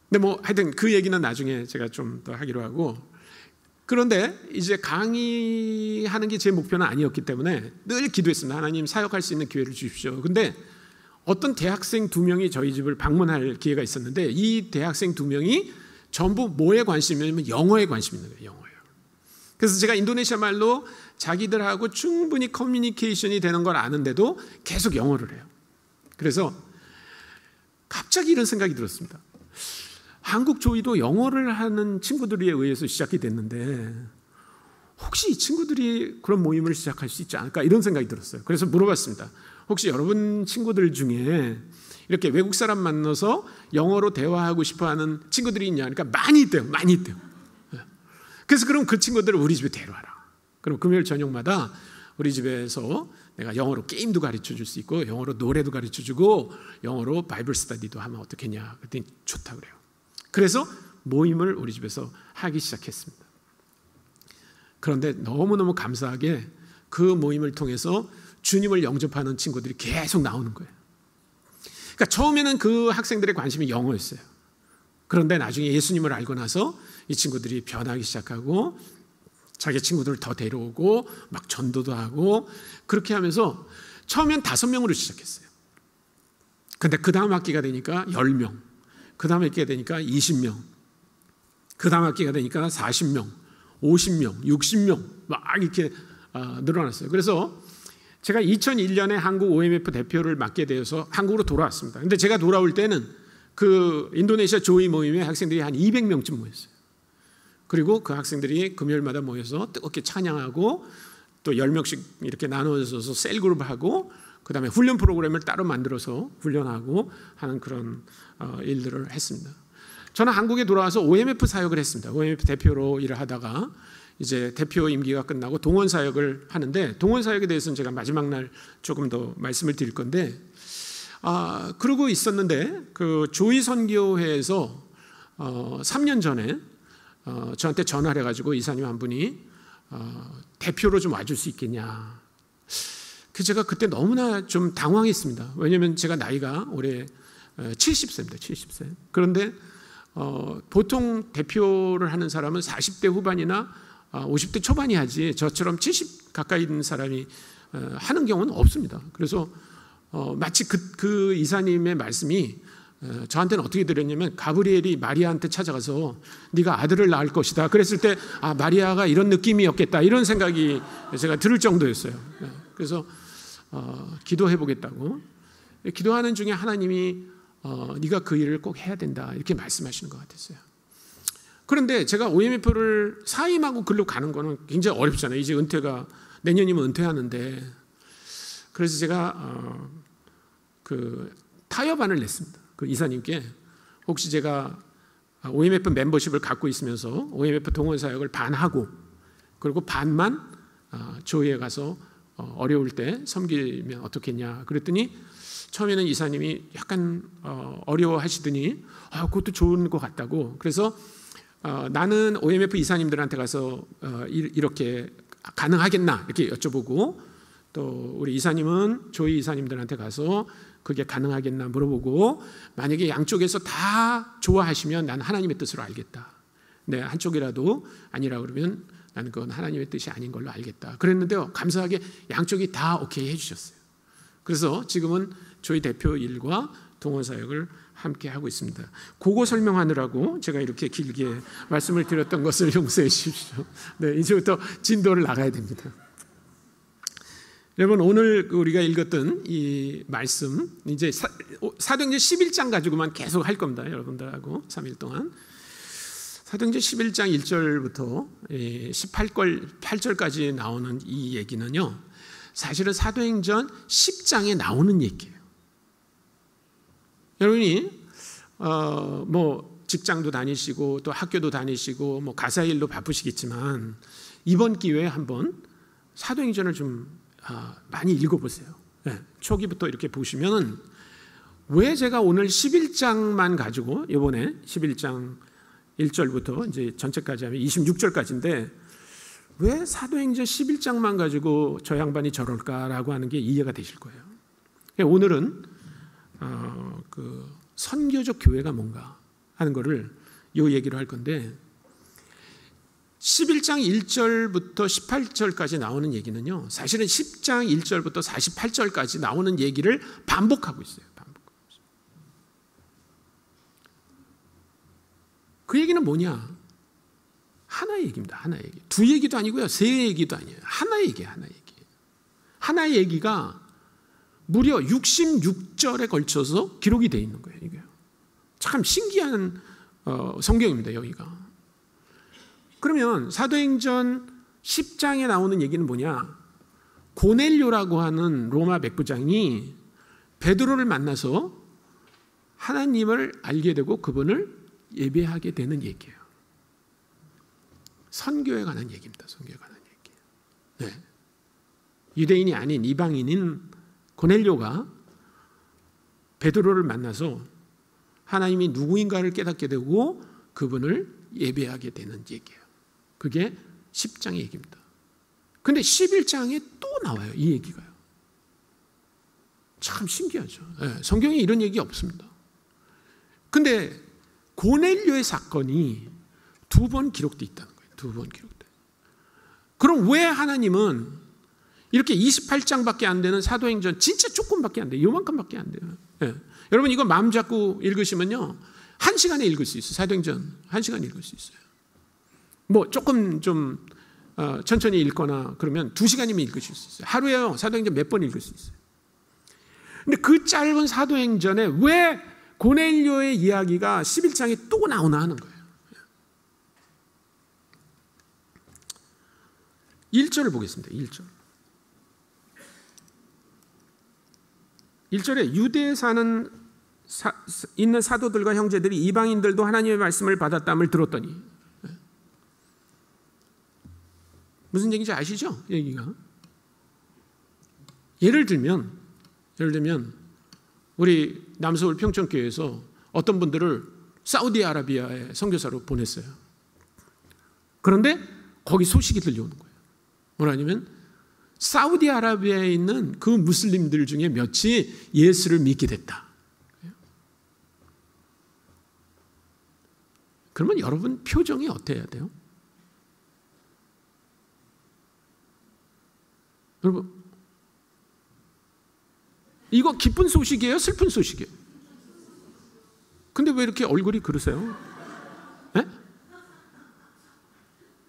근데 뭐 하여튼 그 얘기는 나중에 제가 좀 더 하기로 하고 그런데 이제 강의하는 게 제 목표는 아니었기 때문에 늘 기도했습니다. 하나님 사역할 수 있는 기회를 주십시오. 근데 어떤 대학생 2명이 저희 집을 방문할 기회가 있었는데 이 대학생 2명이 전부 뭐에 관심이냐면 영어에 관심이 있는 거예요. 영어예요. 그래서 제가 인도네시아 말로 자기들하고 충분히 커뮤니케이션이 되는 걸 아는데도 계속 영어를 해요. 그래서 갑자기 이런 생각이 들었습니다. 한국 조이도 영어를 하는 친구들에 의해서 시작이 됐는데 혹시 이 친구들이 그런 모임을 시작할 수 있지 않을까 이런 생각이 들었어요. 그래서 물어봤습니다. 혹시 여러분 친구들 중에 이렇게 외국 사람 만나서 영어로 대화하고 싶어하는 친구들이 있냐 하니까 많이 있대요. 많이 있대요. 그래서 그럼 그 친구들을 우리 집에 데려와라. 그럼 금요일 저녁마다 우리 집에서 내가 영어로 게임도 가르쳐 줄 수 있고 영어로 노래도 가르쳐 주고 영어로 바이블 스터디도 하면 어떻겠냐 그랬더니 좋다고 그래요. 그래서 모임을 우리 집에서 하기 시작했습니다. 그런데 너무너무 감사하게 그 모임을 통해서 주님을 영접하는 친구들이 계속 나오는 거예요. 그러니까 처음에는 그 학생들의 관심이 영어였어요. 그런데 나중에 예수님을 알고 나서 이 친구들이 변하기 시작하고 자기 친구들을 더 데려오고 막 전도도 하고 그렇게 하면서 처음엔 5명으로 시작했어요. 근데 그 다음 학기가 되니까 10명, 그 다음 학기가 되니까 20명, 그 다음 학기가 되니까 40명, 50명, 60명 막 이렇게 늘어났어요. 그래서 제가 2001년에 한국 OMF 대표를 맡게 되어서 한국으로 돌아왔습니다. 근데 제가 돌아올 때는 그 인도네시아 조이 모임에 학생들이 한 200명쯤 모였어요. 그리고 그 학생들이 금요일마다 모여서 뜨겁게 찬양하고 또 10명씩 이렇게 나눠서 셀그룹하고 그다음에 훈련 프로그램을 따로 만들어서 훈련하고 하는 그런 일들을 했습니다. 저는 한국에 돌아와서 OMF 사역을 했습니다. OMF 대표로 일을 하다가 이제 대표 임기가 끝나고 동원 사역을 하는데, 동원 사역에 대해서는 제가 마지막 날 조금 더 말씀을 드릴 건데, 그러고 있었는데 그 조이 선교회에서 3년 전에 저한테 전화를 해가지고 이사님 한 분이 대표로 좀 와줄 수 있겠냐. 제가 그때 너무나 좀 당황했습니다. 왜냐하면 제가 나이가 올해 70세입니다. 70세. 그런데 보통 대표를 하는 사람은 40대 후반이나 50대 초반이 하지 저처럼 70 가까이 있는 사람이 하는 경우는 없습니다. 그래서 마치 그 이사님의 말씀이 저한테는 어떻게 들렸냐면, 가브리엘이 마리아한테 찾아가서 네가 아들을 낳을 것이다 그랬을 때 마리아가 이런 느낌이었겠다, 이런 생각이 제가 들을 정도였어요. 그래서 기도해 보겠다고, 기도하는 중에 하나님이 네가 그 일을 꼭 해야 된다 이렇게 말씀하시는 것 같았어요. 그런데 제가 OMF를 사임하고 글로 가는 거는 굉장히 어렵잖아요. 이제 내년이면 은퇴하는데. 그래서 제가 그 타협안을 냈습니다. 그 이사님께 혹시 제가 OMF 멤버십을 갖고 있으면서 OMF 동원 사역을 반하고 그리고 반만 조회에 가서 어려울 때 섬기면 어떻겠냐 그랬더니, 처음에는 이사님이 약간 어려워하시더니 그것도 좋은 것 같다고. 그래서 나는 OMF 이사님들한테 가서 이렇게 가능하겠나 이렇게 여쭤보고, 또 우리 이사님은 조이 이사님들한테 가서 그게 가능하겠나 물어보고, 만약에 양쪽에서 다 좋아하시면 나는 하나님의 뜻으로 알겠다. 네, 한쪽이라도 아니라 그러면 나는 그건 하나님의 뜻이 아닌 걸로 알겠다. 그랬는데요, 감사하게 양쪽이 다 오케이 해주셨어요. 그래서 지금은 조이 대표 일과 동원 사역을 함께 하고 있습니다. 그거 설명하느라고 제가 이렇게 길게 말씀을 드렸던 것을 용서해 주십시오. 네, 이제부터 진도를 나가야 됩니다. 여러분, 오늘 우리가 읽었던 이 말씀, 이제 사도행전 11장 가지고만 계속 할 겁니다. 여러분들하고 3일 동안. 사도행전 11장 1절부터 18절까지 나오는 이 얘기는요, 사실은 사도행전 10장에 나오는 얘기예요. 여러분이 뭐 직장도 다니시고 또 학교도 다니시고 뭐 가사 일도 바쁘시겠지만, 이번 기회에 한번 사도행전을 좀 많이 읽어보세요. 네, 초기부터 이렇게 보시면, 왜 제가 오늘 11장만 가지고, 이번에 11장 1절부터 이제 전체까지 하면 26절까지인데 왜 사도행전 11장만 가지고 저 양반이 저럴까라고 하는 게 이해가 되실 거예요. 오늘은 그 선교적 교회가 뭔가 하는 거를 이 얘기로 할 건데, 11장 1절부터 18절까지 나오는 얘기는요, 사실은 10장 1절부터 48절까지 나오는 얘기를 반복하고 있어요. 그 얘기는 뭐냐? 하나의 얘기입니다. 하나의 얘기. 두 얘기도 아니고요, 세 얘기도 아니에요. 하나의 얘기예요. 하나의 얘기. 하나의 얘기가 무려 66절에 걸쳐서 기록이 되어 있는 거예요. 이게 참 신기한 성경입니다. 여기가. 그러면 사도행전 10장에 나오는 얘기는 뭐냐? 고넬료라고 하는 로마 백부장이 베드로를 만나서 하나님을 알게 되고 그분을 예배하게 되는 얘기예요. 선교에 관한 얘기입니다. 선교에 관한 얘기. 네. 유대인이 아닌 이방인인 고넬료가 베드로를 만나서 하나님이 누구인가를 깨닫게 되고 그분을 예배하게 되는 얘기예요. 그게 10장의 얘기입니다. 근데 11장에 또 나와요. 이 얘기가요. 참 신기하죠. 네. 성경에 이런 얘기 없습니다. 근데 고넬료의 사건이 두 번 기록되어 있다는 거예요. 두 번 기록돼요. 그럼 왜 하나님은 이렇게 28장밖에 안 되는 사도행전, 진짜 조금밖에 안 돼요. 요만큼밖에 안 돼요. 네. 여러분, 이거 마음 잡고 읽으시면요, 1시간에 읽을 수 있어요. 사도행전 1시간 읽을 수 있어요. 뭐 조금 좀 천천히 읽거나 그러면 2시간이면 읽으실 수 있어요. 하루에요. 사도행전 몇 번 읽을 수 있어요. 근데 그 짧은 사도행전에 왜 고넬료의 이야기가 11장에 또 나오나 하는 거예요. 1절을 보겠습니다. 1절. 1절에 유대에 사는 있는 사도들과 형제들이 이방인들도 하나님의 말씀을 받았다함을 들었더니, 무슨 얘기인지 아시죠? 얘기가. 예를 들면 우리 남서울 평촌교회에서 어떤 분들을 사우디아라비아에 선교사로 보냈어요. 그런데 거기 소식이 들려오는 거예요. 뭐라냐면 사우디아라비아에 있는 그 무슬림들 중에 몇이 예수를 믿게 됐다. 그러면 여러분 표정이 어때야 돼요? 여러분, 이거 기쁜 소식이에요? 슬픈 소식이에요? 근데 왜 이렇게 얼굴이 그러세요? 네?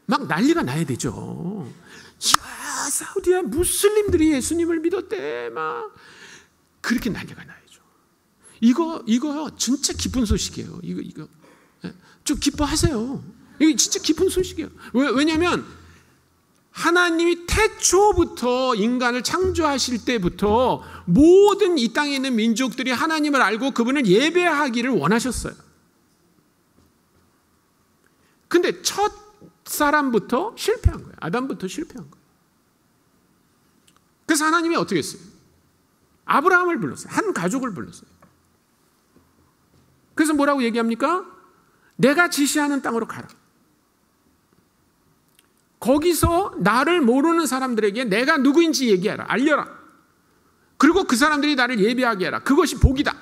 막 난리가 나야 되죠. 야, 사우디아 무슬림들이 예수님을 믿었대. 막 그렇게 난리가 나야죠. 이거 진짜 기쁜 소식이에요. 이거 좀 기뻐하세요. 이게 진짜 기쁜 소식이에요. 왜냐하면 하나님이 태초부터 인간을 창조하실 때부터 모든 이 땅에 있는 민족들이 하나님을 알고 그분을 예배하기를 원하셨어요. 근데 첫 사람부터 실패한 거예요. 아담부터 실패한 거예요. 그래서 하나님이 어떻게 했어요? 아브라함을 불렀어요. 한 가족을 불렀어요. 그래서 뭐라고 얘기합니까? 내가 지시하는 땅으로 가라. 거기서 나를 모르는 사람들에게 내가 누구인지 얘기하라. 알려라. 그리고 그 사람들이 나를 예배하게 하라. 그것이 복이다.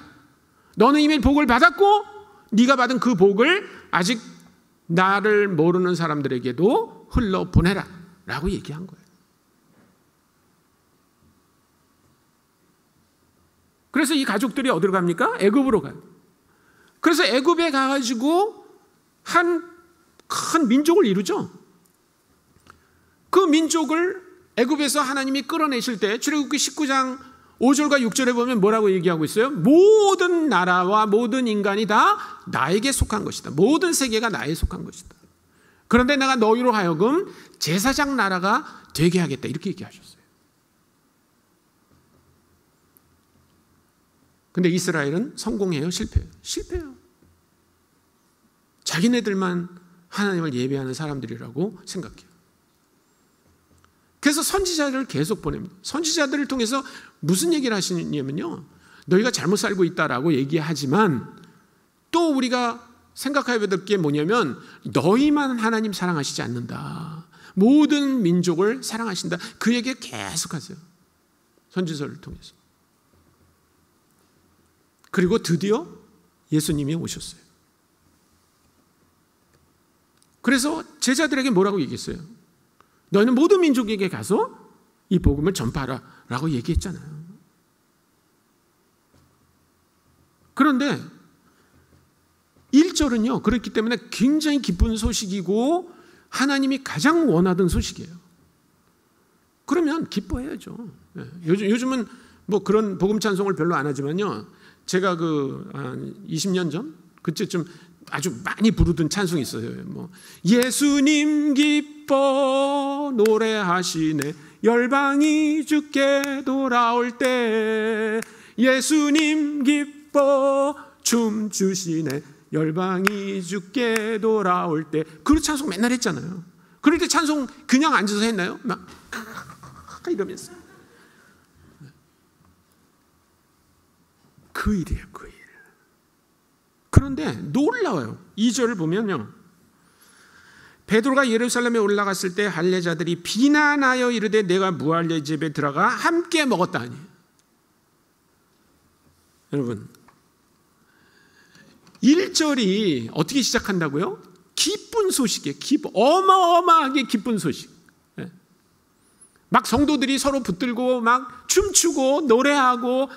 너는 이미 복을 받았고 네가 받은 그 복을 아직 나를 모르는 사람들에게도 흘러보내라 라고 얘기한 거예요. 그래서 이 가족들이 어디로 갑니까? 애굽으로 가요. 그래서 애굽에 가가지고 한 큰 민족을 이루죠. 그 민족을 애굽에서 하나님이 끌어내실 때 출애굽기 19장 5절과 6절에 보면 뭐라고 얘기하고 있어요? 모든 나라와 모든 인간이 다 나에게 속한 것이다. 모든 세계가 나에 속한 것이다. 그런데 내가 너희로 하여금 제사장 나라가 되게 하겠다. 이렇게 얘기하셨어요. 근데 이스라엘은 성공해요? 실패해요? 실패해요. 자기네들만 하나님을 예배하는 사람들이라고 생각해요. 그래서 선지자들을 계속 보냅니다. 선지자들을 통해서 무슨 얘기를 하시냐면요, 너희가 잘못 살고 있다라고 얘기하지만 또 우리가 생각해야 될 게 뭐냐면 너희만 하나님 사랑하시지 않는다. 모든 민족을 사랑하신다. 그 얘기를 계속 하세요. 선지서를 통해서. 그리고 드디어 예수님이 오셨어요. 그래서 제자들에게 뭐라고 얘기했어요? 너희는 모든 민족에게 가서 이 복음을 전파하라 라고 얘기했잖아요. 그런데 1절은요, 그렇기 때문에 굉장히 기쁜 소식이고 하나님이 가장 원하던 소식이에요. 그러면 기뻐해야죠. 요즘은 뭐 그런 복음 찬송을 별로 안 하지만요, 제가 한 20년 전 그때쯤 아주 많이 부르던 찬송이 있어요. 뭐 예수님 기뻐 노래하시네 열방이 주께 돌아올 때, 예수님 기뻐 춤추시네 열방이 주께 돌아올 때. 그 찬송 맨날 했잖아요. 그럴 때 찬송 그냥 앉아서 했나요? 막 이러면서. 그 일이에요, 그 일. 그런데 놀라워요. 2절을 보면요, 베드로가 예루살렘에 올라갔을 때 할례자들이 비난하여 이르되 내가 무할례 집에 들어가 함께 먹었다 하니. 여러분, 1절이 어떻게 시작한다고요? 기쁜 소식이에요. 어마어마하게 기쁜 소식. 막 성도들이 서로 붙들고 막 춤추고 노래하고,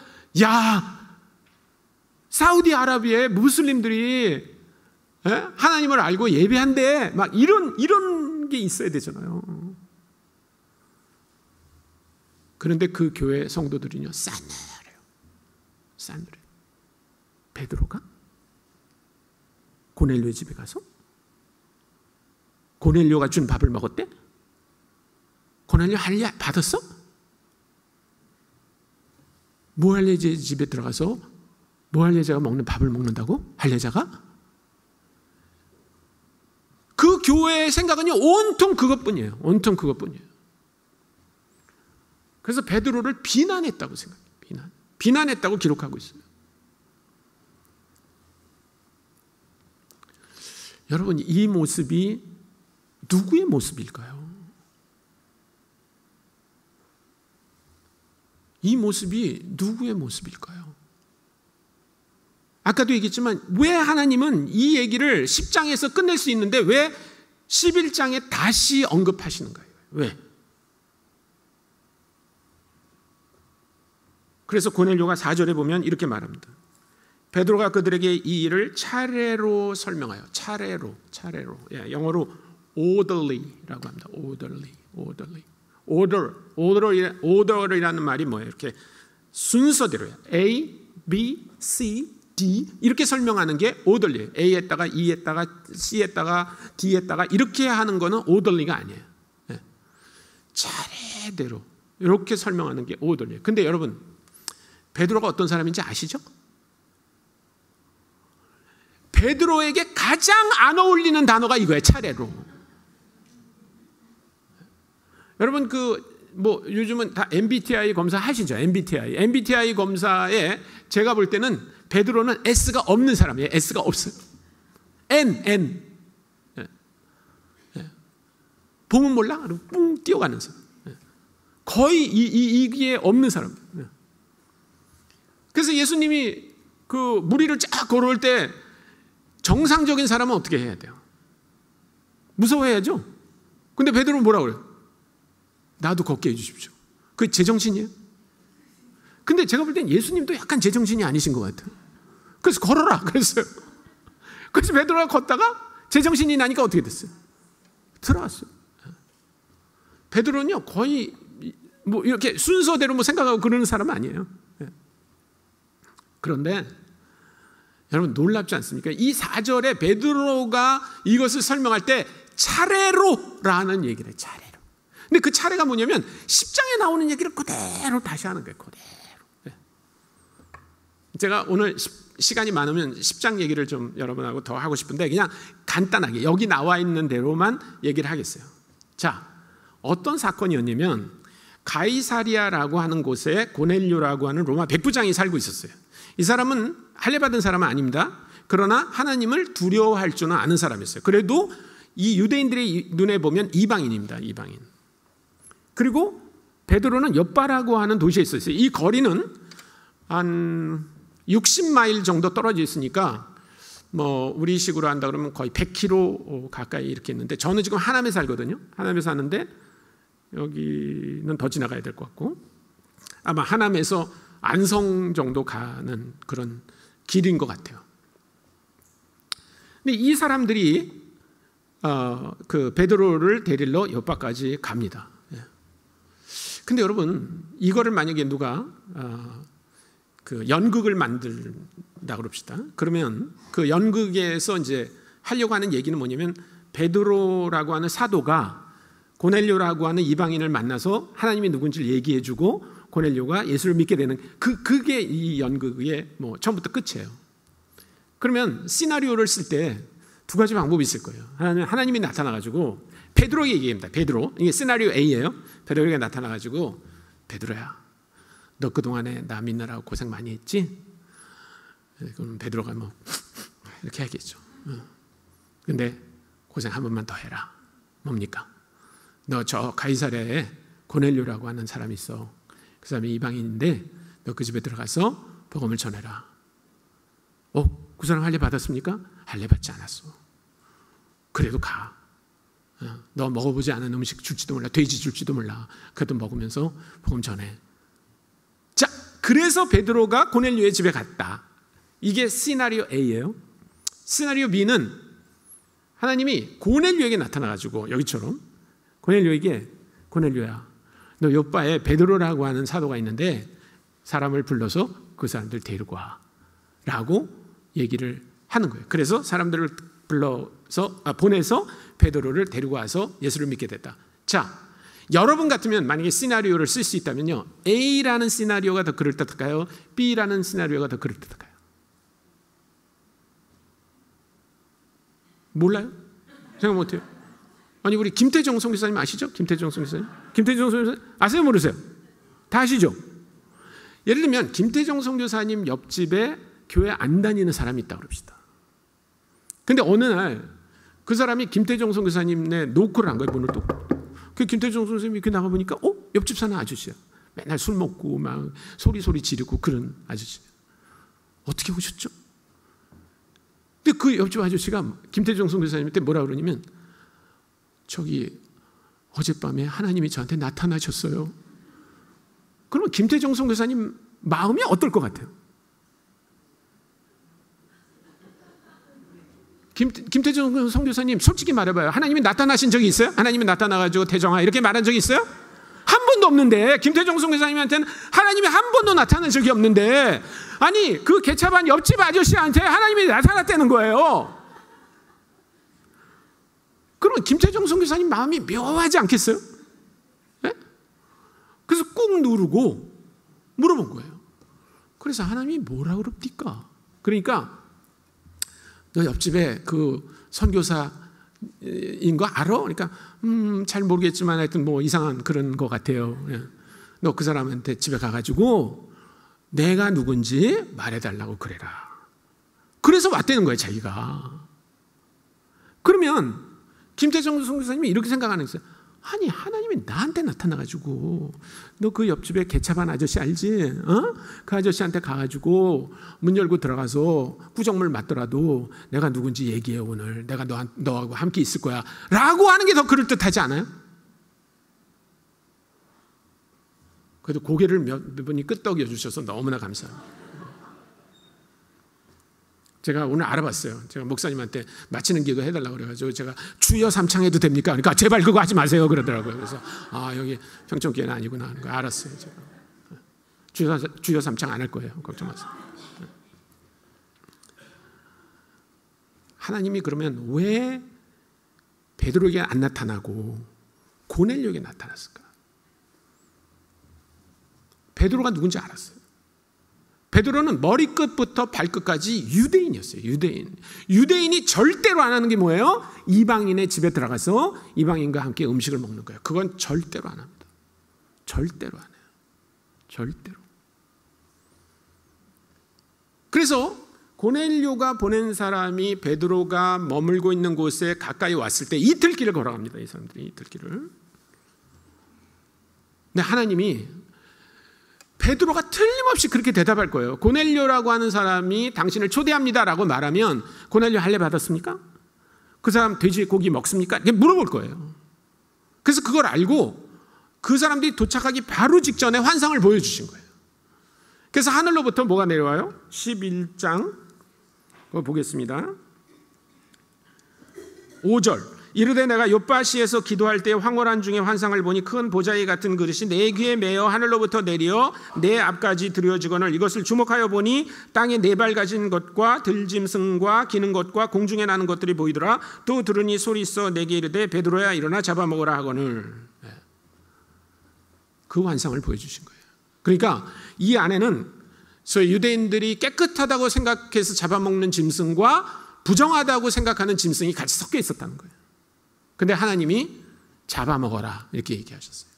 야, 사우디아라비아의 무슬림들이 하나님을 알고 예배한대. 막 이런 게 있어야 되잖아요. 그런데 그 교회 성도들은요, 싸늘해요. 싸늘해요. 베드로가 고넬료의 집에 가서 고넬료가 준 밥을 먹었대? 고넬료 할례 받았어? 무할례자 집에 들어가서 무할례자가 먹는 밥을 먹는다고? 할례자가? 그 교회의 생각은요, 온통 그것뿐이에요. 온통 그것뿐이에요. 그래서 베드로를 비난했다고 생각해요. 비난했다고 기록하고 있어요. 여러분, 이 모습이 누구의 모습일까요? 이 모습이 누구의 모습일까요? 아까도 얘기했지만 왜 하나님은 이 얘기를 10장에서 끝낼 수 있는데 왜 11장에 다시 언급하시는 거예요? 왜? 그래서 고넬료가 4절에 보면 이렇게 말합니다. 베드로가 그들에게 이 일을 차례로 설명하여, 차례로, 영어로 orderly라고 합니다. order이라는 말이 뭐예요? 이렇게 순서대로요. A, B, C, D 이렇게 설명하는 게 orderly예요. A에다가 E에다가 C에다가 D에다가 이렇게 하는 거는 orderly가 아니에요. 차례대로 이렇게 설명하는 게 orderly예요. 근데 여러분, 베드로가 어떤 사람인지 아시죠? 베드로에게 가장 안 어울리는 단어가 이거예요. 차례로. 여러분 요즘은 다 MBTI 검사 하시죠? MBTI 검사에 제가 볼 때는 베드로는 S가 없는 사람이에요. S가 없어요. N. 보면 몰라? 그리고 뿡 뛰어가는 사람. 거의 이게 없는 사람. 그래서 예수님이 그 무리를 쫙 걸어올 때 정상적인 사람은 어떻게 해야 돼요? 무서워해야죠. 근데 베드로는 뭐라고 그래요? 나도 걷게 해주십시오. 그게 제정신이에요? 근데 제가 볼 땐 예수님도 약간 제정신이 아니신 것 같아요. 그래서 걸어라 그랬어요. 그래서 베드로가 걷다가 제정신이 나니까 어떻게 됐어요? 들어왔어요. 베드로는요 거의 이렇게 순서대로 생각하고 그러는 사람 아니에요. 그런데 여러분 놀랍지 않습니까? 이 4절에 베드로가 이것을 설명할 때 차례로라는 얘기를 해요. 차례로. 근데 그 차례가 뭐냐면 10장에 나오는 얘기를 그대로 다시 하는 거예요. 그대로. 제가 오늘 시간이 많으면 10장 얘기를 좀 여러분하고 더 하고 싶은데 그냥 간단하게 여기 나와 있는 대로만 얘기를 하겠어요. 자, 어떤 사건이었냐면 가이사리아라고 하는 곳에 고넬료라고 하는 로마 백부장이 살고 있었어요. 이 사람은 할례받은 사람은 아닙니다. 그러나 하나님을 두려워할 줄은 아는 사람이었어요. 그래도 이 유대인들의 눈에 보면 이방인입니다. 이방인. 그리고 베드로는 엿바라고 하는 도시에 있었어요. 이 거리는 한 60마일 정도 떨어져 있으니까 우리식으로 한다 그러면 거의 100km 가까이 이렇게 있는데 저는 지금 하남에 살거든요. 하남에 사는데 여기는 더 지나가야 될 것 같고 아마 하남에서 안성 정도 가는 그런 길인 것 같아요. 근데 이 사람들이 그 베드로를 데리러 엿바까지 갑니다. 근데 여러분 이거를 만약에 누가 그 연극을 만든다 그럽시다. 그러면 그 연극에서 이제 하려고 하는 얘기는 뭐냐면 베드로라고 하는 사도가 고넬료라고 하는 이방인을 만나서 하나님이 누군지를 얘기해주고 고넬료가 예수를 믿게 되는 그게 이 연극의 처음부터 끝이에요. 그러면 시나리오를 쓸 때 두 가지 방법이 있을 거예요. 하나님이 나타나가지고 베드로에게 얘기합니다. 베드로, 이게 시나리오 A예요. 베드로에게 나타나가지고 베드로야, 너 그동안에 나 믿느라고 고생 많이 했지? 그럼 베드로가 이렇게 하겠죠. 근데 고생 한 번만 더 해라. 뭡니까? 너 저 가이사랴에 고넬료라고 하는 사람이 있어. 그 사람이 이방인인데 너 그 집에 들어가서 복음을 전해라. 그 사람 할례 받았습니까? 할례 받지 않았어. 그래도 가. 너 먹어보지 않은 음식 줄지도 몰라. 돼지 줄지도 몰라. 그래도 먹으면서 복음 전해. 자, 그래서 베드로가 고넬료의 집에 갔다. 이게 시나리오 A예요. 시나리오 B는 하나님이 고넬료에게 나타나가지고 여기처럼 고넬료에게 고넬료야, 너 요바에 베드로라고 하는 사도가 있는데 사람을 불러서 그 사람들 데리고 와 라고 얘기를 하는 거예요. 그래서 사람들을 보내서 베드로를 데리고 와서 예수를 믿게 됐다. 자, 여러분 같으면 만약에 시나리오를 쓸 수 있다면요, A라는 시나리오가 더 그럴듯할까요? B라는 시나리오가 더 그럴듯할까요? 몰라요? 생각 못해요? 아니, 우리 김태정 선교사님 아시죠? 김태정 선교사님? 김태정 선교사님 아세요? 모르세요? 다 아시죠? 예를 들면 김태정 선교사님 옆집에 교회 안 다니는 사람이 있다고 그럽시다. 근데 어느 날 그 사람이 김태정 선교사님네 노크를 한 거예요. 문을 또. 그 김태정 선생님이 이렇게 나가보니까 옆집 사는 아저씨야. 맨날 술 먹고 막 소리 지르고 그런 아저씨. 어떻게 오셨죠? 근데 그 옆집 아저씨가 김태정 선교사님한테 뭐라 그러냐면, 저기 어젯밤에 하나님이 저한테 나타나셨어요. 그러면 김태정 선교사님 마음이 어떨 것 같아요? 김태정 선교사님 솔직히 말해봐요. 하나님이 나타나신 적이 있어요? 하나님이 나타나가지고 태정아 이렇게 말한 적이 있어요? 한 번도 없는데, 김태정 선교사님한테는 하나님이 한 번도 나타난 적이 없는데, 아니 그 개차반 옆집 아저씨한테 하나님이 나타났다는 거예요. 그러면 김태정 선교사님 마음이 묘하지 않겠어요? 네? 그래서 꾹 누르고 물어본 거예요. 그래서 하나님이 뭐라 그럽니까? 그러니까 너 옆집에 그 선교사인 거 알아? 그러니까 잘 모르겠지만 하여튼 뭐 이상한 그런 거 같아요. 너 그 사람한테 집에 가가지고 내가 누군지 말해달라고 그래라. 그래서 왔다는 거예요, 자기가. 그러면 김태정 선교사님이 이렇게 생각하는 거예요. 아니 하나님이 나한테 나타나가지고 너 그 옆집에 개차반 아저씨 알지? 그 아저씨한테 가가지고 문 열고 들어가서 구정물 맞더라도 내가 누군지 얘기해, 오늘 내가 너하고 함께 있을 거야 라고 하는 게 더 그럴듯하지 않아요? 그래도 고개를 몇 분이 끄덕여 주셔서 너무나 감사합니다. 제가 오늘 알아봤어요. 제가 목사님한테 마치는 기도 해달라고 그래가지고 제가 주여 삼창해도 됩니까? 그러니까 제발 그거 하지 마세요 그러더라고요. 그래서 여기 평촌교회는 아니구나 하는 거 알았어요. 제가 주여 삼창 안 할 거예요. 걱정 마세요. 하나님이 그러면 왜 베드로에게 안 나타나고 고넬료에게 나타났을까? 베드로가 누군지 알았어요. 베드로는 머리끝부터 발끝까지 유대인이었어요. 유대인이 절대로 안 하는 게 뭐예요? 이방인의 집에 들어가서 이방인과 함께 음식을 먹는 거예요. 그건 절대로 안 합니다. 절대로 안 해요. 절대로. 그래서 고넬료가 보낸 사람이 베드로가 머물고 있는 곳에 가까이 왔을 때 이틀길을 걸어갑니다. 이 사람들이 이틀길을. 근데 하나님이 베드로가 틀림없이 그렇게 대답할 거예요. 고넬료라고 하는 사람이 당신을 초대합니다라고 말하면 고넬료 할례 받았습니까? 그 사람 돼지고기 먹습니까? 이렇게 물어볼 거예요. 그래서 그걸 알고 그 사람들이 도착하기 바로 직전에 환상을 보여주신 거예요. 그래서 하늘로부터 뭐가 내려와요? 11장 보겠습니다. 5절. 이르되 내가 요빠시에서 기도할 때 황홀한 중에 환상을 보니 큰 보자기 같은 그릇이 내 귀에 매어 하늘로부터 내려 내 앞까지 들여지거늘 이것을 주목하여 보니 땅에 네 발 가진 것과 들짐승과 기는 것과 공중에 나는 것들이 보이더라. 또 들으니 소리 있어 내게 이르되 베드로야 일어나 잡아먹으라 하거늘. 그 환상을 보여주신 거예요. 그러니까 이 안에는 소위 유대인들이 깨끗하다고 생각해서 잡아먹는 짐승과 부정하다고 생각하는 짐승이 같이 섞여 있었다는 거예요. 근데 하나님이 잡아먹어라 이렇게 얘기하셨어요.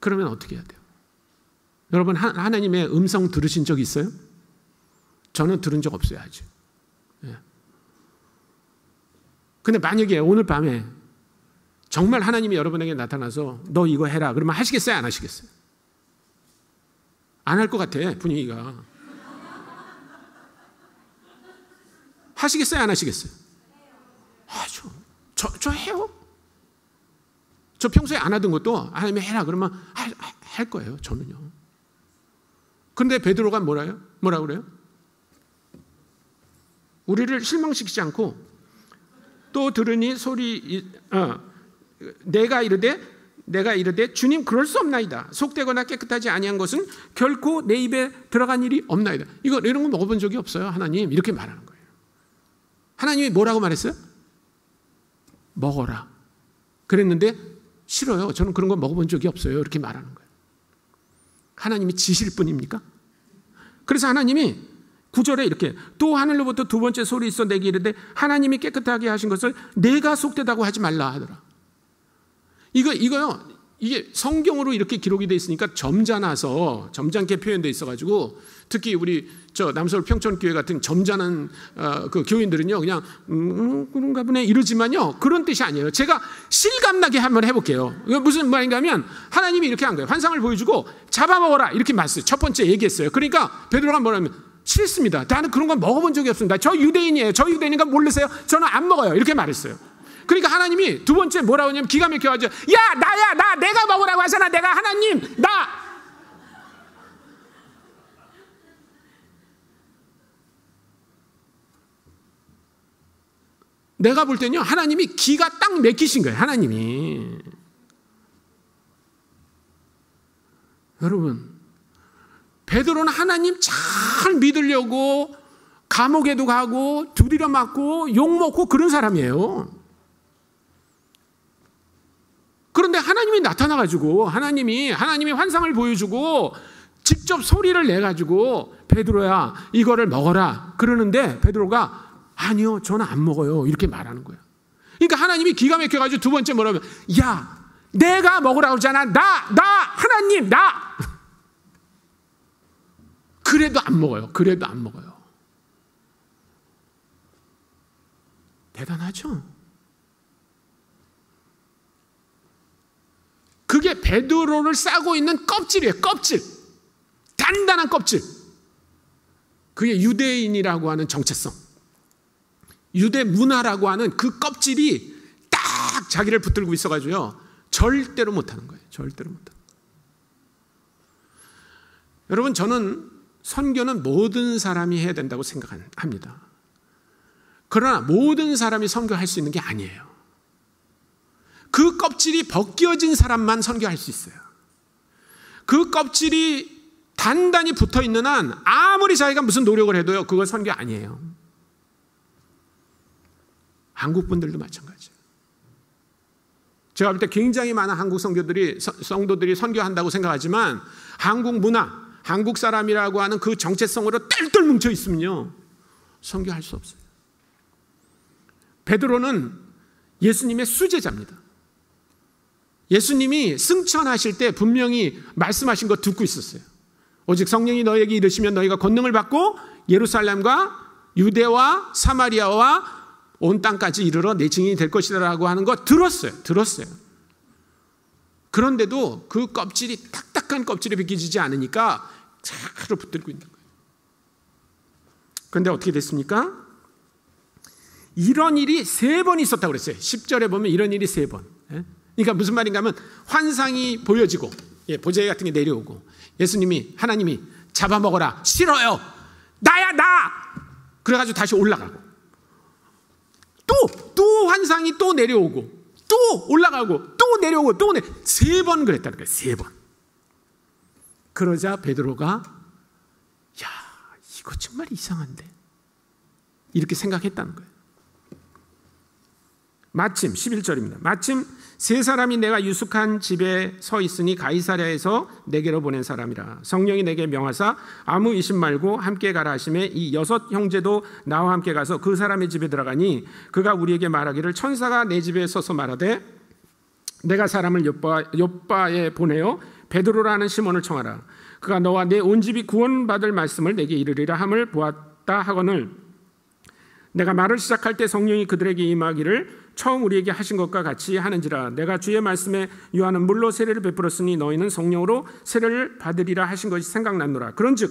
그러면 어떻게 해야 돼요? 여러분 하나님의 음성 들으신 적 있어요? 저는 들은 적 없어요 아직. 근데 만약에 오늘 밤에 정말 하나님이 여러분에게 나타나서 너 이거 해라 그러면 하시겠어요? 안 하시겠어요? 안 할 것 같아 분위기가. 하시겠어요? 안 하시겠어요? 저 해요. 저 평소에 안 하던 것도 하나님이 해라 그러면 할 거예요. 저는요. 그런데 베드로가 뭐라 그래요? 우리를 실망시키지 않고 또 들으니 소리 내가 이르되 주님 그럴 수 없나이다. 속되거나 깨끗하지 아니한 것은 결코 내 입에 들어간 일이 없나이다. 이런 거 먹어본 적이 없어요. 하나님 이렇게 말하는 거예요. 하나님이 뭐라고 말했어요? 먹어라. 그랬는데 싫어요. 저는 그런 거 먹어본 적이 없어요. 이렇게 말하는 거예요. 하나님이 지실 뿐입니까? 그래서 하나님이 9절에 이렇게 또 하늘로부터 두 번째 소리 있어 내게 이르되 하나님이 깨끗하게 하신 것을 내가 속되다고 하지 말라 하더라. 이게 성경으로 이렇게 기록이 돼 있으니까 점잖게 표현되어 있어가지고 특히 우리 남서울 평촌교회 같은 점잖은 그 교인들은요 그냥 그런가 보네 이러지만요 그런 뜻이 아니에요. 제가 실감나게 한번 해볼게요. 무슨 말인가 하면 하나님이 이렇게 한 거예요. 환상을 보여주고 잡아먹어라 이렇게 말했어요. 첫 번째 얘기했어요. 그러니까 베드로가 뭐라면 싫습니다. 나는 그런 건 먹어본 적이 없습니다. 저 유대인이에요. 저 유대인인가 모르세요? 저는 안 먹어요. 이렇게 말했어요. 그러니까 하나님이 두 번째 뭐라고 하냐면 기가 막혀가지고 야 나야 나 내가 먹으라고 하잖아. 내가 하나님 나 내가 볼 때는요 하나님이 기가 딱 막히신 거예요. 하나님이 여러분 베드로는 하나님 잘 믿으려고 감옥에도 가고 두드려 맞고 욕먹고 그런 사람이에요. 그런데 하나님이 나타나가지고 하나님이 환상을 보여주고 직접 소리를 내가지고 베드로야 이거를 먹어라 그러는데 베드로가 아니요 저는 안 먹어요 이렇게 말하는 거야. 그러니까 하나님이 기가 막혀가지고 두 번째 뭐라면 야 내가 먹으라고 하잖아. 나 하나님 나 그래도 안 먹어요. 대단하죠. 그게 베드로를 싸고 있는 껍질이에요. 껍질. 단단한 껍질. 그게 유대인이라고 하는 정체성. 유대 문화라고 하는 그 껍질이 딱 자기를 붙들고 있어가지고요. 절대로 못하는 거예요. 절대로 못하는 거예요. 여러분 저는 선교는 모든 사람이 해야 된다고 생각합니다. 그러나 모든 사람이 선교할 수 있는 게 아니에요. 그 껍질이 벗겨진 사람만 선교할 수 있어요. 그 껍질이 단단히 붙어있는 한 아무리 자기가 무슨 노력을 해도요 그건 선교 아니에요. 한국 분들도 마찬가지예요. 제가 볼 때 굉장히 많은 한국 성도들이 선교한다고 생각하지만 한국 문화, 한국 사람이라고 하는 그 정체성으로 똘똘 뭉쳐 있으면요 선교할 수 없어요. 베드로는 예수님의 수제자입니다. 예수님이 승천하실 때 분명히 말씀하신 거 듣고 있었어요. 오직 성령이 너에게 이르시면 너희가 권능을 받고 예루살렘과 유대와 사마리아와 온 땅까지 이르러 내 증인이 될 것이라고 하는 거 들었어요. 그런데도 그 껍질이 딱딱한 껍질이 벗겨지지 않으니까 잘 붙들고 있는 거예요. 그런데 어떻게 됐습니까? 이런 일이 3번 있었다고 그랬어요. 10절에 보면 이런 일이 3번. 그러니까 무슨 말인가 하면 환상이 보여지고 보자기 같은 게 내려오고 하나님이 잡아먹어라. 싫어요. 나야 나. 그래가지고 다시 올라가고 또 환상이 또 내려오고 또 올라가고 또 내려오고 3번 그랬다는 거예요. 3번. 그러자 베드로가 야 이거 정말 이상한데 이렇게 생각했다는 거예요. 마침 11절입니다. 마침 3사람이 내가 유숙한 집에 서 있으니 가이사랴에서 내게로 보낸 사람이라. 성령이 내게 명하사 아무 의심 말고 함께 가라 하시매 이 6 형제도 나와 함께 가서 그 사람의 집에 들어가니 그가 우리에게 말하기를 천사가 내 집에 서서 말하되 내가 사람을 욥바에 보내어 베드로라는 시몬을 청하라. 그가 너와 내 온 집이 구원받을 말씀을 내게 이르리라 함을 보았다 하거늘 내가 말을 시작할 때 성령이 그들에게 임하기를 처음 우리에게 하신 것과 같이 하는지라. 내가 주의 말씀에 요한은 물로 세례를 베풀었으니 너희는 성령으로 세례를 받으리라 하신 것이 생각났노라. 그런즉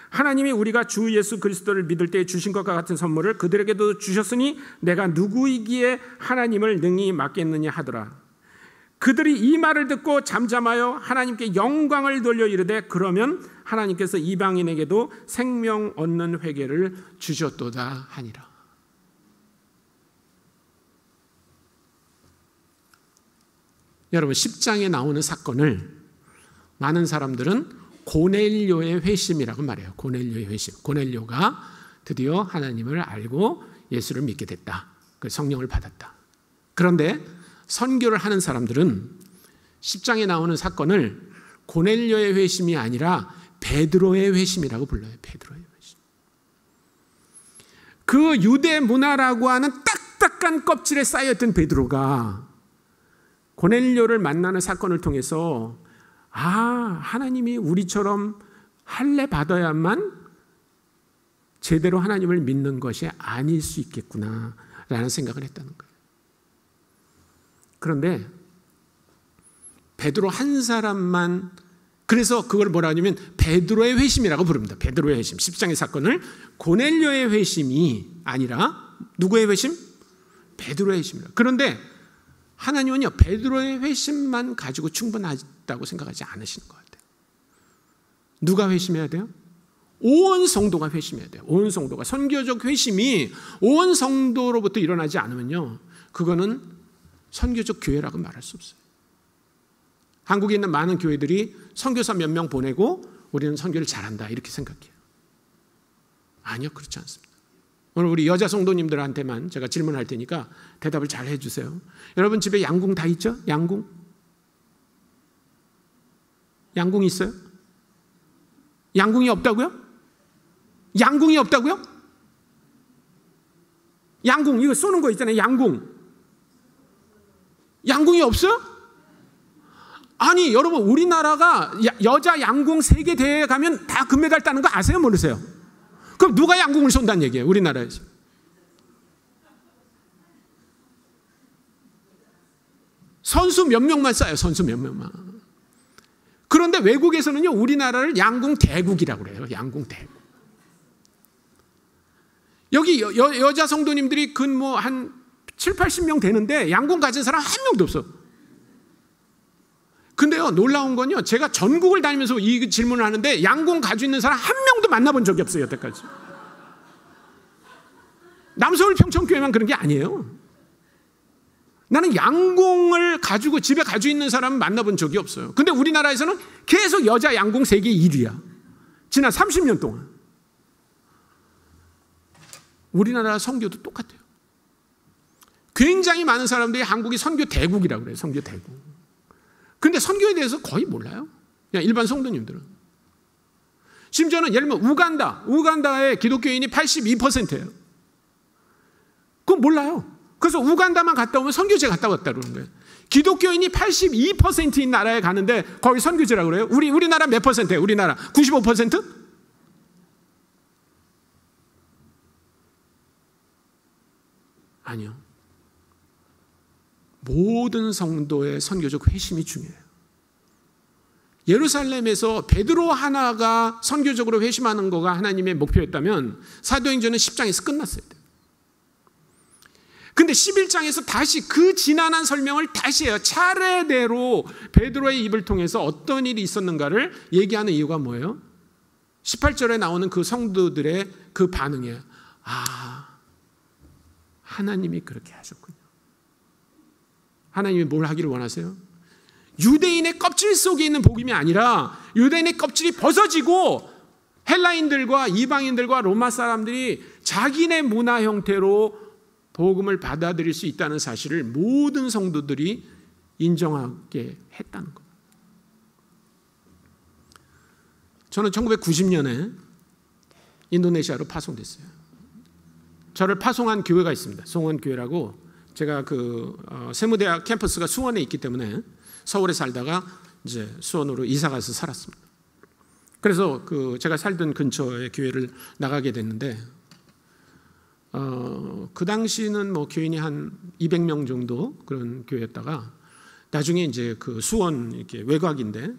하나님이 우리가 주 예수 그리스도를 믿을 때 주신 것과 같은 선물을 그들에게도 주셨으니 내가 누구이기에 하나님을 능히 맡겠느냐 하더라. 그들이 이 말을 듣고 잠잠하여 하나님께 영광을 돌려 이르되 그러면 하나님께서 이방인에게도 생명 얻는 회개를 주셨도다 하니라. 여러분 10장에 나오는 사건을 많은 사람들은 고넬료의 회심이라고 말해요. 고넬료의 회심. 고넬료가 드디어 하나님을 알고 예수를 믿게 됐다. 성령을 받았다. 그런데 선교를 하는 사람들은 10장에 나오는 사건을 고넬료의 회심이 아니라 베드로의 회심이라고 불러요. 베드로의 회심. 그 유대 문화라고 하는 딱딱한 껍질에 쌓여있던 베드로가 고넬료를 만나는 사건을 통해서 하나님이 우리처럼 할례 받아야만 제대로 하나님을 믿는 것이 아닐 수 있겠구나 라는 생각을 했다는 거예요. 그런데 베드로 한 사람만, 그래서 그걸 뭐라 하냐면 베드로의 회심이라고 부릅니다. 베드로의 회심. 10장의 사건을 고넬료의 회심이 아니라 누구의 회심? 베드로의 회심이라. 그런데 하나님은요, 베드로의 회심만 가지고 충분하다고 생각하지 않으시는 것 같아요. 누가 회심해야 돼요? 온 성도가 회심해야 돼요. 온 성도가. 선교적 회심이 온 성도로부터 일어나지 않으면요, 그거는 선교적 교회라고 말할 수 없어요. 한국에 있는 많은 교회들이 선교사 몇 명 보내고 우리는 선교를 잘한다 이렇게 생각해요. 아니요, 그렇지 않습니다. 오늘 우리 여자 성도님들한테만 제가 질문할 테니까 대답을 잘 해주세요. 여러분 집에 양궁 다 있죠? 양궁? 양궁 있어요? 양궁이 없다고요? 양궁이 없다고요? 양궁, 이거 쏘는 거 있잖아요. 양궁이 없어요? 아니 여러분, 우리나라가 여자 양궁 세계 대회에 가면 다 금메달 따는 거 아세요? 모르세요? 그럼 누가 양궁을 쏜다는 얘기예요? 우리나라에서. 선수 몇 명만 쏴요. 선수 몇 명만. 그런데 외국에서는요, 우리나라를 양궁 대국이라고 그래요. 양궁 대국. 여기 여자 성도님들이 한 7, 80명 되는데 양궁 가진 사람 한 명도 없어. 근데요, 놀라운 건요, 제가 전국을 다니면서 이 질문을 하는데 양궁 가지고 있는 사람 한 명도 만나본 적이 없어요, 여태까지. 남서울 평촌교회만 그런 게 아니에요. 나는 양궁을 가지고 집에 가지고 있는 사람 만나본 적이 없어요. 근데 우리나라에서는 계속 여자 양궁 세계 1위야. 지난 30년 동안. 우리나라 선교도 똑같아요. 굉장히 많은 사람들이 한국이 선교 대국이라고 그래요. 선교 대국. 근데 선교에 대해서 거의 몰라요. 그냥 일반 성도님들은. 심지어는 예를 들면 우간다의 기독교인이 82%예요. 그건 몰라요. 그래서 우간다만 갔다 오면 선교제 갔다 왔다 그러는 거예요. 기독교인이 82%인 나라에 가는데 거기 선교제라고 그래요? 우리나라 몇 퍼센트예요? 우리나라 95%? 아니요. 모든 성도의 선교적 회심이 중요해요. 예루살렘에서 베드로 하나가 선교적으로 회심하는 거가 하나님의 목표였다면 사도행전은 10장에서 끝났어야 돼요. 근데 11장에서 다시 그 지난한 설명을 다시 해요. 차례대로 베드로의 입을 통해서 어떤 일이 있었는가를 얘기하는 이유가 뭐예요? 18절에 나오는 그 성도들의 그 반응이에요. 하나님이 그렇게 하셨군요. 하나님이 뭘 하기를 원하세요? 유대인의 껍질 속에 있는 복음이 아니라 유대인의 껍질이 벗어지고 헬라인들과 이방인들과 로마 사람들이 자기네 문화 형태로 복음을 받아들일 수 있다는 사실을 모든 성도들이 인정하게 했다는 것. 저는 1990년에 인도네시아로 파송됐어요. 저를 파송한 교회가 있습니다. 송원교회라고. 제가 세무대학 캠퍼스가 수원에 있기 때문에 서울에 살다가 이제 수원으로 이사 가서 살았습니다. 그래서 제가 살던 근처의 교회를 나가게 됐는데, 그 당시는 교인이 한 200명 정도 그런 교회였다가 나중에 이제 수원 이렇게 외곽인데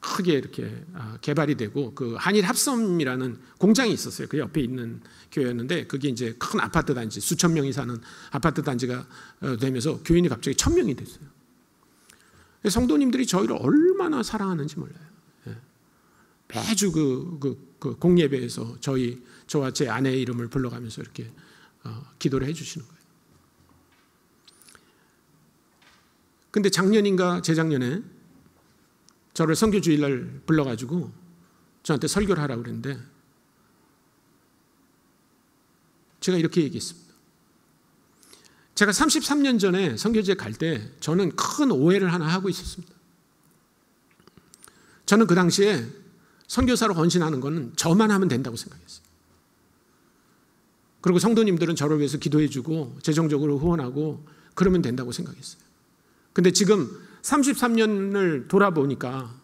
크게 이렇게 개발이 되고 한일 합섬이라는 공장이 있었어요. 그 옆에 있는 교회였는데 그게 이제 큰 아파트 단지, 수천 명이 사는 아파트 단지가 되면서 교인이 갑자기 1000명이 됐어요. 성도님들이 저희를 얼마나 사랑하는지 몰라요. 매주 공예배에서 저와 제 아내의 이름을 불러가면서 이렇게 기도를 해주시는 거예요. 근데 작년인가 재작년에 저를 선교 주일날 불러가지고 저한테 설교를 하라고 그랬는데 제가 이렇게 얘기했습니다. 제가 33년 전에 선교지에 갈 때 저는 큰 오해를 하나 하고 있었습니다. 저는 그 당시에 선교사로 헌신하는 것은 저만 하면 된다고 생각했어요. 그리고 성도님들은 저를 위해서 기도해주고 재정적으로 후원하고 그러면 된다고 생각했어요. 근데 지금 33년을 돌아보니까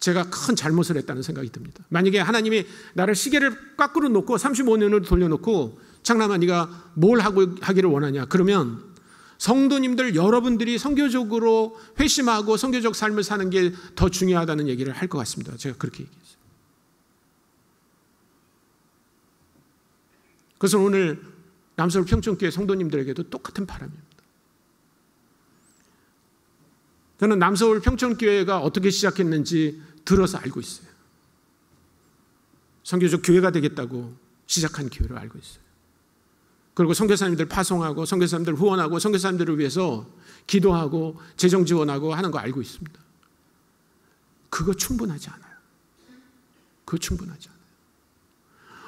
제가 큰 잘못을 했다는 생각이 듭니다. 만약에 하나님이 나를 시계를 거꾸로 놓고 35년을 돌려놓고 장남아 네가 뭘 하기를 원하냐 그러면 성도님들 여러분들이 선교적으로 회심하고 선교적 삶을 사는 게 더 중요하다는 얘기를 할 것 같습니다. 제가 그렇게 얘기했어요. 그래서 오늘 남서울 평촌교회 성도님들에게도 똑같은 바람입니다. 저는 남서울 평촌교회가 어떻게 시작했는지 들어서 알고 있어요. 선교적 교회가 되겠다고 시작한 교회를 알고 있어요. 그리고 선교사님들 파송하고 선교사님들 후원하고 선교사님들을 위해서 기도하고 재정 지원하고 하는 거 알고 있습니다. 그거 충분하지 않아요. 그거 충분하지 않아요.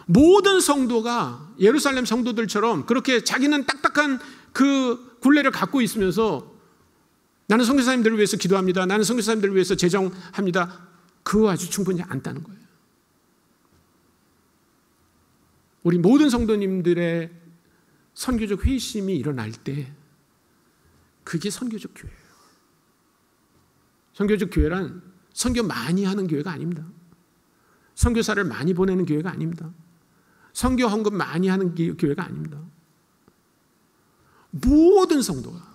모든 성도가 예루살렘 성도들처럼 그렇게 자기는 딱딱한 그 굴레를 갖고 있으면서 나는 선교사님들을 위해서 기도합니다. 나는 선교사님들을 위해서 재정합니다. 그거 아주 충분히 않다는 거예요. 우리 모든 성도님들의 선교적 회심이 일어날 때 그게 선교적 교회예요. 선교적 교회란 선교 많이 하는 교회가 아닙니다. 선교사를 많이 보내는 교회가 아닙니다. 선교 헌금 많이 하는 교회가 아닙니다. 모든 성도가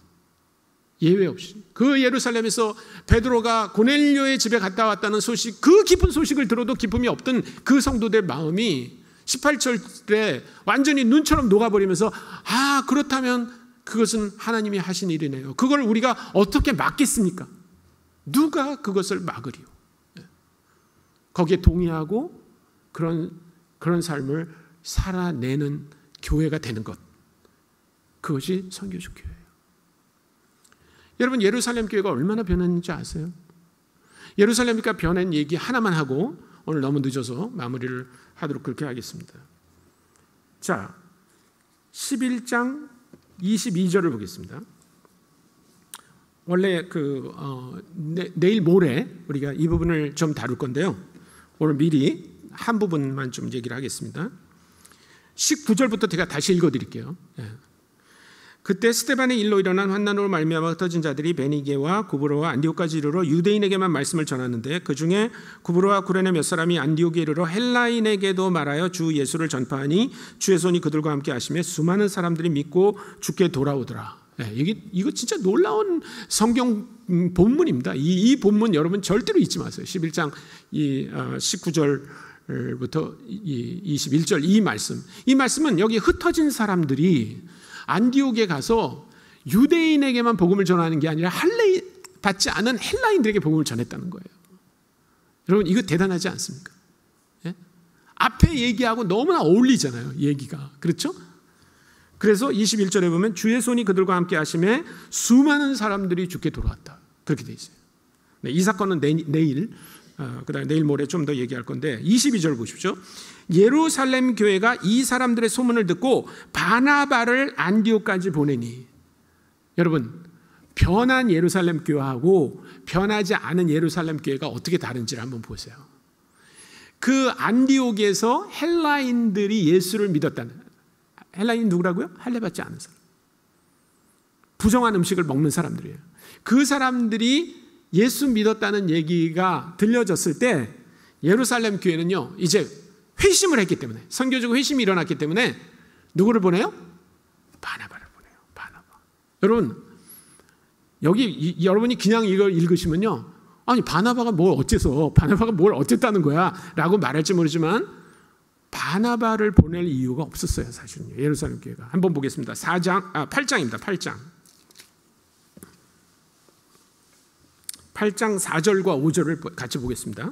예외 없이 그 예루살렘에서 베드로가 고넬료의 집에 갔다 왔다는 소식, 그 깊은 소식을 들어도 기쁨이 없던 그 성도들 마음이 18절에 완전히 눈처럼 녹아버리면서 아 그렇다면 그것은 하나님이 하신 일이네요. 그걸 우리가 어떻게 막겠습니까? 누가 그것을 막으리요? 거기에 동의하고 그런 삶을 살아내는 교회가 되는 것, 그것이 선교적 교회예요. 여러분 예루살렘 교회가 얼마나 변했는지 아세요? 예루살렘 교회가 변한 얘기 하나만 하고 오늘 너무 늦어서 마무리를 하도록 그렇게 하겠습니다. 자, 11장 22절을 보겠습니다. 원래 내일 모레 우리가 이 부분을 좀 다룰 건데요. 오늘 미리 한 부분만 좀 얘기를 하겠습니다. 19절부터 제가 다시 읽어드릴게요. 그때 스데반의 일로 일어난 환난으로 말미암아 흩어진 자들이 베니게와 구브로와 안디옥까지 이르러 유대인에게만 말씀을 전하는데 그중에 구브로와 구레네 몇 사람이 안디옥에 이르러 헬라인에게도 말하여 주 예수를 전파하니 주의 손이 그들과 함께 하시며 수많은 사람들이 믿고 주께 돌아오더라. 이거 진짜 놀라운 성경 본문입니다. 이 본문 여러분 절대로 잊지 마세요. 11장 19절부터 21절 이 말씀은 여기 흩어진 사람들이 안디옥에 가서 유대인에게만 복음을 전하는 게 아니라 할례 받지 않은 헬라인들에게 복음을 전했다는 거예요. 여러분 이거 대단하지 않습니까? 예? 앞에 얘기하고 너무나 어울리잖아요. 얘기가. 그렇죠? 그래서 21절에 보면 주의 손이 그들과 함께 하심에 수많은 사람들이 주께 돌아왔다. 그렇게 돼 있어요. 네, 이 사건은 내일 그다음에 내일 모레 좀 더 얘기할 건데 22절 보십시오. 예루살렘 교회가 이 사람들의 소문을 듣고 바나바를 안디옥까지 보내니 여러분 변한 예루살렘 교회하고 변하지 않은 예루살렘 교회가 어떻게 다른지를 한번 보세요. 그 안디옥에서 헬라인들이 예수를 믿었다는 헬라인 누구라고요? 할례 받지 않은 사람. 부정한 음식을 먹는 사람들이에요. 그 사람들이 예수 믿었다는 얘기가 들려졌을 때 예루살렘 교회는요 이제 회심을 했기 때문에 선교적 회심이 일어났기 때문에 누구를 보내요? 바나바를 보내요. 바나바. 여러분 여기 여러분이 그냥 이걸 읽으시면요 아니 바나바가 뭘 어째서 바나바가 뭘 어쨌다는 거야 라고 말할지 모르지만 바나바를 보낼 이유가 없었어요. 사실은 예루살렘 교회가. 한번 보겠습니다. 8장입니다. 8장 4절과 5절을 같이 보겠습니다.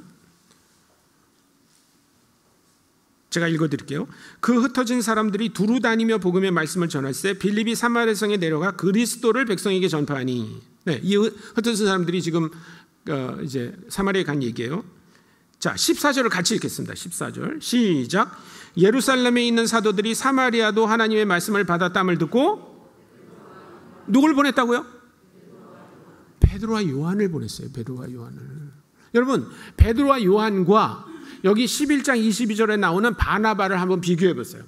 제가 읽어드릴게요. 그 흩어진 사람들이 두루 다니며 복음의 말씀을 전할세 빌립이 사마리아 성에 내려가 그리스도를 백성에게 전파하니 네, 이 흩어진 사람들이 지금 이제 사마리아에 간 얘기예요. 자, 14절을 같이 읽겠습니다. 14절 시작. 예루살렘에 있는 사도들이 사마리아도 하나님의 말씀을 받았다함을 듣고 누굴 보냈다고요? 베드로와 요한을 보냈어요. 베드로와 요한을. 여러분, 베드로와 요한과 여기 11장 22절에 나오는 바나바를 한번 비교해 보세요.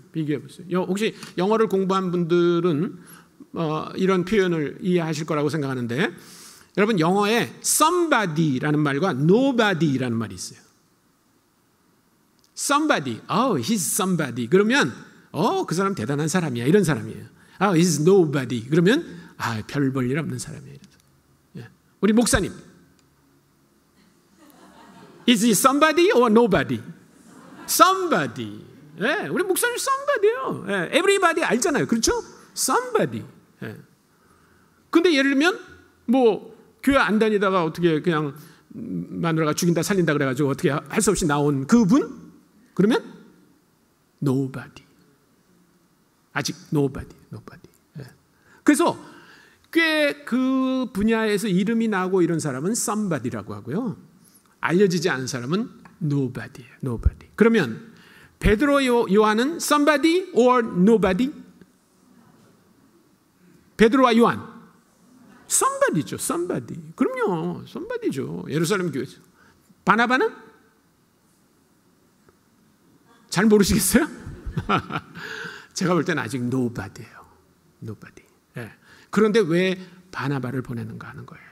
혹시 영어를 공부한 분들은 이런 표현을 이해하실 거라고 생각하는데, 여러분, 영어에 somebody라는 말과 nobody라는 말이 있어요. somebody, he's somebody. 그러면 그 사람 대단한 사람이야, 이런 사람이에요. he's nobody. 그러면 별 볼 일 없는 사람이에요. 우리 목사님, is he somebody or nobody? somebody. 예, 우리 목사님 somebody예요. 예, everybody 알잖아요, 그렇죠? somebody. 예. 근데 예를 들면 뭐 교회 안 다니다가 어떻게 그냥 마누라가 죽인다 살린다 그래가지고 어떻게 할 수 없이 나온 그분? 그러면 nobody. 아직 nobody. 예. 그래서 꽤 그 분야에서 이름이 나고 이런 사람은 somebody라고 하고요. 알려지지 않은 사람은 nobody예요. nobody. 그러면 베드로 요한은 somebody or nobody? 베드로와 요한 somebody죠. somebody. 그럼요. somebody죠. 예루살렘 교회죠. 바나바는? 잘 모르시겠어요? 제가 볼 때는 아직 nobody예요. nobody. 예. 그런데 왜 바나바를 보내는가 하는 거예요.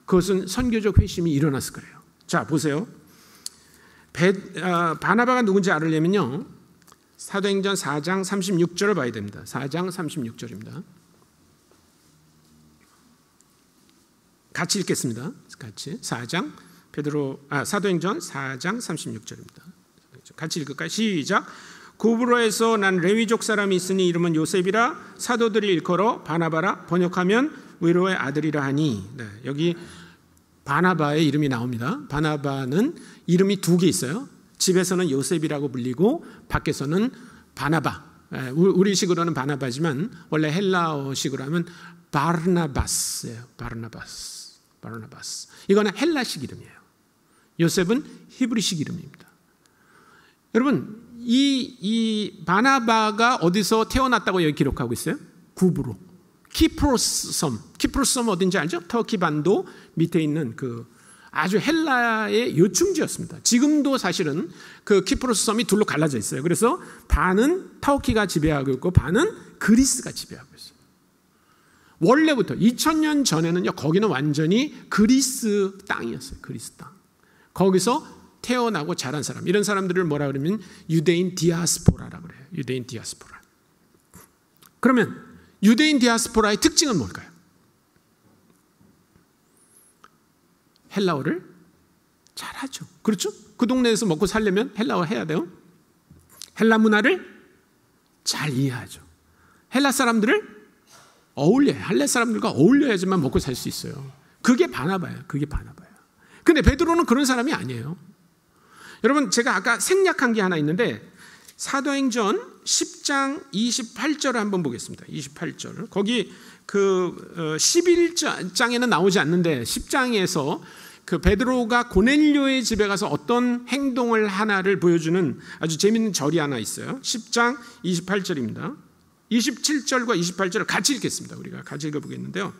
그것은 선교적 회심이 일어났을 거예요. 자, 보세요. 바나바가 누군지 알으려면요, 사도행전 4장 36절을 봐야 됩니다. 4장 36절입니다. 같이 읽겠습니다. 같이. 사도행전 4장 36절입니다. 같이 읽을까요? 시작. 구브로에서 난 레위족 사람이 있으니 이름은 요셉이라 사도들이 일컬어 바나바라 번역하면 위로의 아들이라 하니. 네, 여기 바나바의 이름이 나옵니다. 바나바는 이름이 두 개 있어요. 집에서는 요셉이라고 불리고 밖에서는 바나바. 우리식으로는 바나바지만 원래 헬라어식으로 하면 바르나바스예요. 바르나바스. 이거는 헬라식 이름이에요. 요셉은 히브리식 이름입니다. 여러분, 이 바나바가 어디서 태어났다고 여기 기록하고 있어요? 구브로. 키프로스 섬 어딘지 알죠? 터키 반도 밑에 있는 그 아주 헬라의 요충지였습니다. 지금도 사실은 그 키프로스 섬이 둘로 갈라져 있어요. 그래서 반은 터키가 지배하고 있고 반은 그리스가 지배하고 있어요. 원래부터 2000년 전에는요, 거기는 완전히 그리스 땅이었어요. 그리스 땅. 거기서 태어나고 자란 사람, 이런 사람들을 뭐라 그러면 유대인 디아스포라라고 그래요. 유대인 디아스포라. 그러면 유대인 디아스포라의 특징은 뭘까요? 헬라어를 잘하죠. 그렇죠? 그 동네에서 먹고 살려면 헬라어 해야 돼요. 헬라 문화를 잘 이해하죠. 헬라 사람들을 어울려요. 헬라 사람들과 어울려야지만 먹고 살 수 있어요. 그게 바나바예요. 근데 베드로는 그런 사람이 아니에요. 여러분, 제가 아까 생략한 게 하나 있는데 사도행전 10장 28절을 한번 보겠습니다. 28절. 거기 그 11장에는 나오지 않는데 10장에서 그 베드로가 고넬료의 집에 가서 어떤 행동을 하나를 보여주는 아주 재미있는 절이 하나 있어요. 10장 28절입니다. 27절과 28절을 같이 읽겠습니다. 우리가 같이 읽어보겠는데요.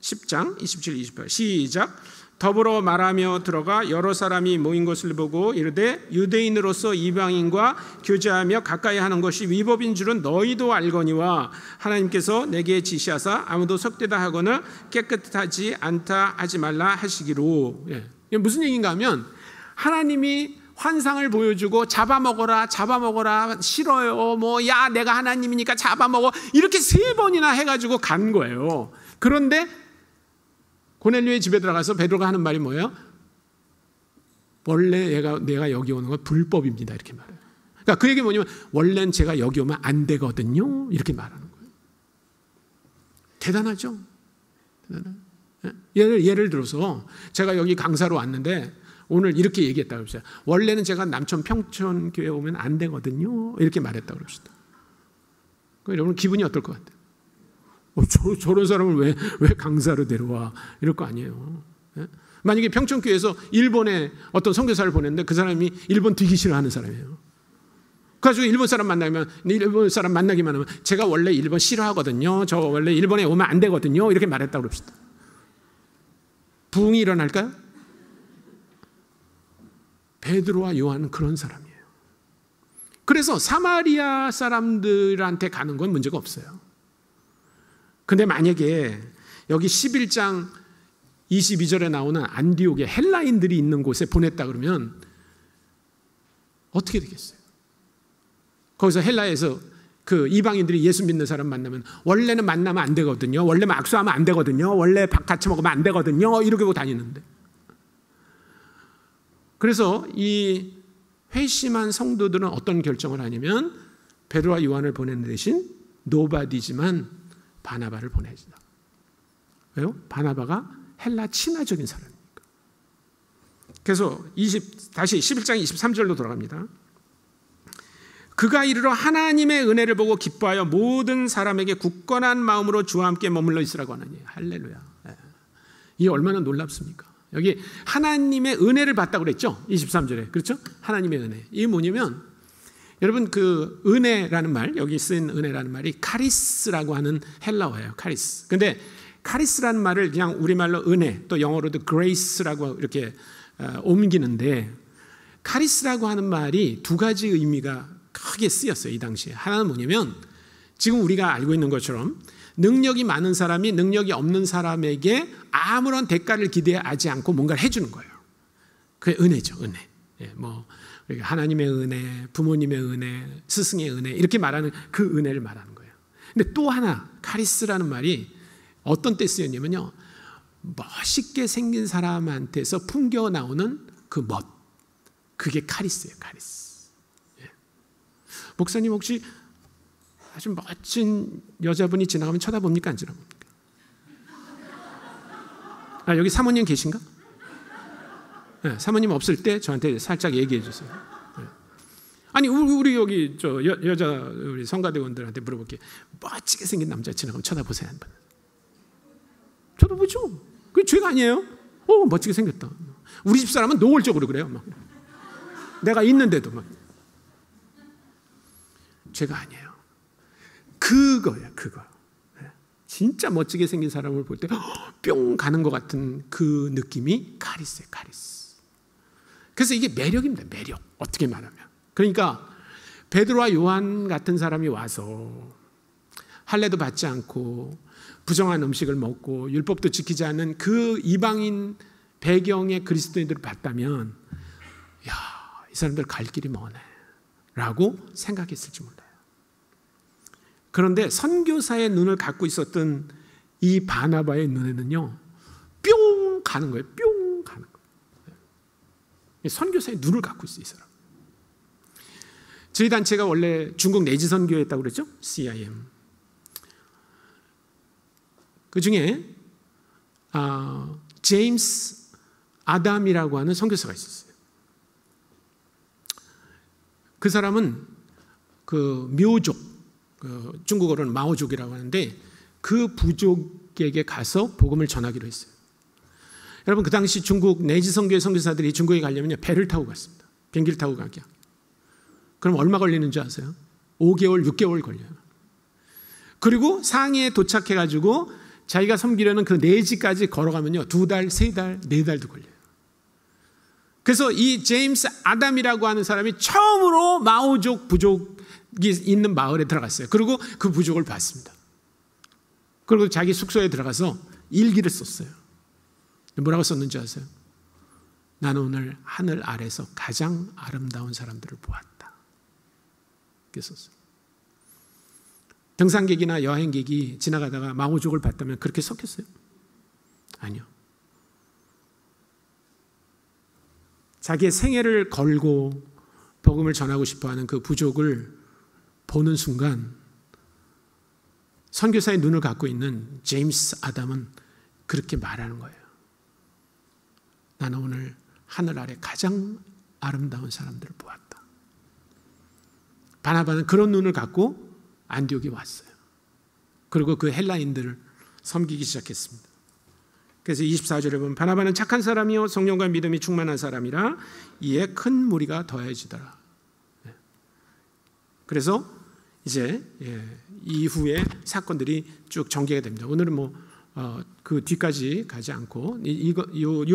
10장 27, 28 시작. 더불어 말하며 들어가 여러 사람이 모인 것을 보고 이르되 유대인으로서 이방인과 교제하며 가까이 하는 것이 위법인 줄은 너희도 알거니와 하나님께서 내게 지시하사 아무도 속되다 하거나 깨끗하지 않다 하지 말라 하시기로. 이게 무슨 얘기인가 하면 하나님이 환상을 보여주고 잡아먹어라 싫어요, 야 내가 하나님이니까 잡아먹어, 이렇게 3번이나 해가지고 간 거예요. 그런데 고넬료의 집에 들어가서 베드로가 하는 말이 뭐예요? 원래 내가 여기 오는 건 불법입니다, 이렇게 말해요. 그러니까 그 얘기 뭐냐면 원래는 제가 여기 오면 안 되거든요, 이렇게 말하는 거예요. 대단하죠? 예를 들어서 제가 여기 강사로 왔는데 오늘 이렇게 얘기했다고 합시다. 원래는 제가 남천 평촌 교회 오면 안 되거든요, 이렇게 말했다고 합시다. 여러분 기분이 어떨 것 같아요? 저런 사람을 왜 강사로 데려와? 이럴 거 아니에요. 예? 만약에 평촌교회에서 일본에 어떤 선교사를 보냈는데 그 사람이 일본 되기 싫어하는 사람이에요. 그래가지고 일본 사람 만나기만 하면 제가 원래 일본 싫어하거든요. 저 원래 일본에 오면 안 되거든요. 이렇게 말했다고 그럽시다. 부흥이 일어날까요? 베드로와 요한은 그런 사람이에요. 그래서 사마리아 사람들한테 가는 건 문제가 없어요. 근데 만약에 여기 11장 22절에 나오는 안디옥에 헬라인들이 있는 곳에 보냈다 그러면 어떻게 되겠어요? 거기서 헬라에서 그 이방인들이 예수 믿는 사람 만나면 원래는 만나면 안 되거든요. 원래 악수하면 안 되거든요. 원래 밥 같이 먹으면 안 되거든요. 이렇게 하고 다니는데. 그래서 이 회심한 성도들은 어떤 결정을 하냐면 베드로와 요한을 보내는 대신 노바디지만 바나바를 보내진다. 왜요? 바나바가 헬라 친화적인 사람이니까. 그래서 다시 11장 23절로 돌아갑니다. 그가 이르러 하나님의 은혜를 보고 기뻐하여 모든 사람에게 굳건한 마음으로 주와 함께 머물러 있으라고 하나니. 할렐루야. 이게 얼마나 놀랍습니까? 여기 하나님의 은혜를 받다고 그랬죠? 23절에. 그렇죠? 하나님의 은혜. 이게 뭐냐면 여러분 그 은혜라는 말, 여기 쓴 은혜라는 말이 카리스라고 하는 헬라어예요. 카리스. 근데 카리스라는 말을 그냥 우리말로 은혜, 또 영어로도 grace라고 이렇게 옮기는데 카리스라고 하는 말이 두 가지 의미가 크게 쓰였어요. 이 당시에. 하나는 뭐냐면 지금 우리가 알고 있는 것처럼 능력이 많은 사람이 능력이 없는 사람에게 아무런 대가를 기대하지 않고 뭔가를 해주는 거예요. 그게 은혜죠. 은혜. 예, 뭐 하나님의 은혜, 부모님의 은혜, 스승의 은혜 이렇게 말하는 그 은혜를 말하는 거예요. 근데 또 하나 카리스라는 말이 어떤 때 쓰였냐면요. 멋있게 생긴 사람한테서 풍겨 나오는 그 멋. 그게 카리스예요. 카리스. 목사님 혹시 아주 멋진 여자분이 지나가면 쳐다봅니까? 안 쳐다봅니까? 여기 사모님 계신가? 네, 사모님 없을 때 저한테 살짝 얘기해 주세요. 네. 아니 우리 여기 여자 우리 성가대원들한테 물어볼게요. 멋지게 생긴 남자 지나가면 쳐다보세요. 한 번. 쳐다보죠. 그게 죄가 아니에요. 멋지게 생겼다. 우리 집 사람은 노골적으로 그래요. 막. 내가 있는데도 막. 죄가 아니에요. 그거야, 그거. 진짜 멋지게 생긴 사람을 볼 때 뿅 가는 것 같은 그 느낌이 카리스예요, 카리스. 그래서 이게 매력입니다, 매력. 어떻게 말하면. 그러니까 베드로와 요한 같은 사람이 와서 할례도 받지 않고 부정한 음식을 먹고 율법도 지키지 않는 그 이방인 배경의 그리스도인들을 봤다면 야, 이 사람들 갈 길이 머네 라고 생각했을지 몰라요. 그런데 선교사의 눈을 갖고 있었던 이 바나바의 눈에는요, 뿅 가는 거예요. 뿅 가는 거예요. 선교사의 눈을 갖고 있어요, 이 사람. 저희 단체가 원래 중국 내지 선교였다고 그랬죠? CIM. 그 중에 제임스 아담이라고 하는 선교사가 있었어요. 그 사람은 그 묘족, 중국어로는 마오족이라고 하는데 그 부족에게 가서 복음을 전하기로 했어요. 여러분 그 당시 중국 내지 선교의 선교사들이 중국에 가려면 배를 타고 갔습니다. 비행기를 타고 가기야. 그럼 얼마 걸리는 줄 아세요? 5개월, 6개월 걸려요. 그리고 상해에 도착해가지고 자기가 섬기려는 그 내지까지 걸어가면요 2달, 3달, 4달도 걸려요. 그래서 이 제임스 아담이라고 하는 사람이 처음으로 마오족 부족이 있는 마을에 들어갔어요. 그리고 그 부족을 봤습니다. 그리고 자기 숙소에 들어가서 일기를 썼어요. 뭐라고 썼는지 아세요? 나는 오늘 하늘 아래서 가장 아름다운 사람들을 보았다. 이렇게 썼어요. 등산객이나 여행객이 지나가다가 마오족을 봤다면 그렇게 썼겠어요? 아니요. 자기의 생애를 걸고 복음을 전하고 싶어하는 그 부족을 보는 순간 선교사의 눈을 갖고 있는 제임스 아담은 그렇게 말하는 거예요. 나는 오늘 하늘 아래 가장 아름다운 사람들을 보았다. 바나바는 그런 눈을 갖고 안디옥에 왔어요. 그리고 그 헬라인들을 섬기기 시작했습니다. 그래서 24절에 보면 바나바는 착한 사람이요 성령과 믿음이 충만한 사람이라 이에 큰 무리가 더해지더라. 그래서 이제 이후에 사건들이 쭉 전개가 됩니다. 오늘은 그 뒤까지 가지 않고 이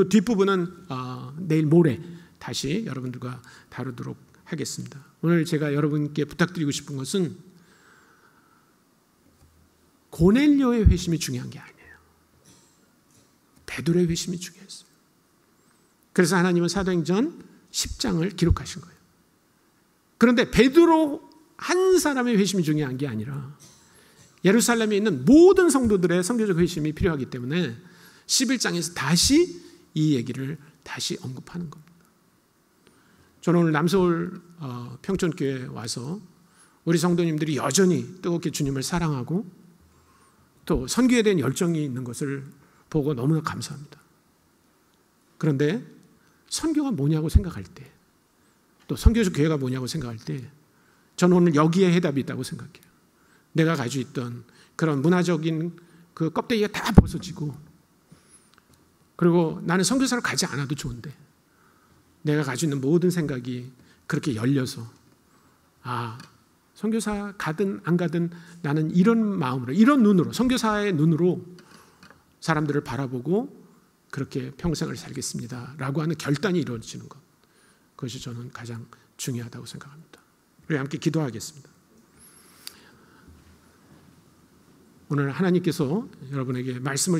뒷부분은 내일 모레 다시 여러분들과 다루도록 하겠습니다. 오늘 제가 여러분께 부탁드리고 싶은 것은 고넬료의 회심이 중요한 게 아니에요. 베드로의 회심이 중요했습니다. 그래서 하나님은 사도행전 10장을 기록하신 거예요. 그런데 베드로 한 사람의 회심이 중요한 게 아니라 예루살렘에 있는 모든 성도들의 선교적 회심이 필요하기 때문에 11장에서 다시 이 얘기를 다시 언급하는 겁니다. 저는 오늘 남서울 평촌교회에 와서 우리 성도님들이 여전히 뜨겁게 주님을 사랑하고 또 선교에 대한 열정이 있는 것을 보고 너무나 감사합니다. 그런데 선교가 뭐냐고 생각할 때, 또 선교적 교회가 뭐냐고 생각할 때 저는 오늘 여기에 해답이 있다고 생각해요. 내가 가지고 있던 그런 문화적인 그 껍데기가 다 벗어지고, 그리고 나는 선교사로 가지 않아도 좋은데 내가 가지고 있는 모든 생각이 그렇게 열려서 선교사 가든 안 가든 나는 이런 마음으로, 이런 눈으로, 선교사의 눈으로 사람들을 바라보고 그렇게 평생을 살겠습니다 라고 하는 결단이 이루어지는 것, 그것이 저는 가장 중요하다고 생각합니다. 우리 함께 기도하겠습니다. 오늘 하나님께서 여러분에게 말씀을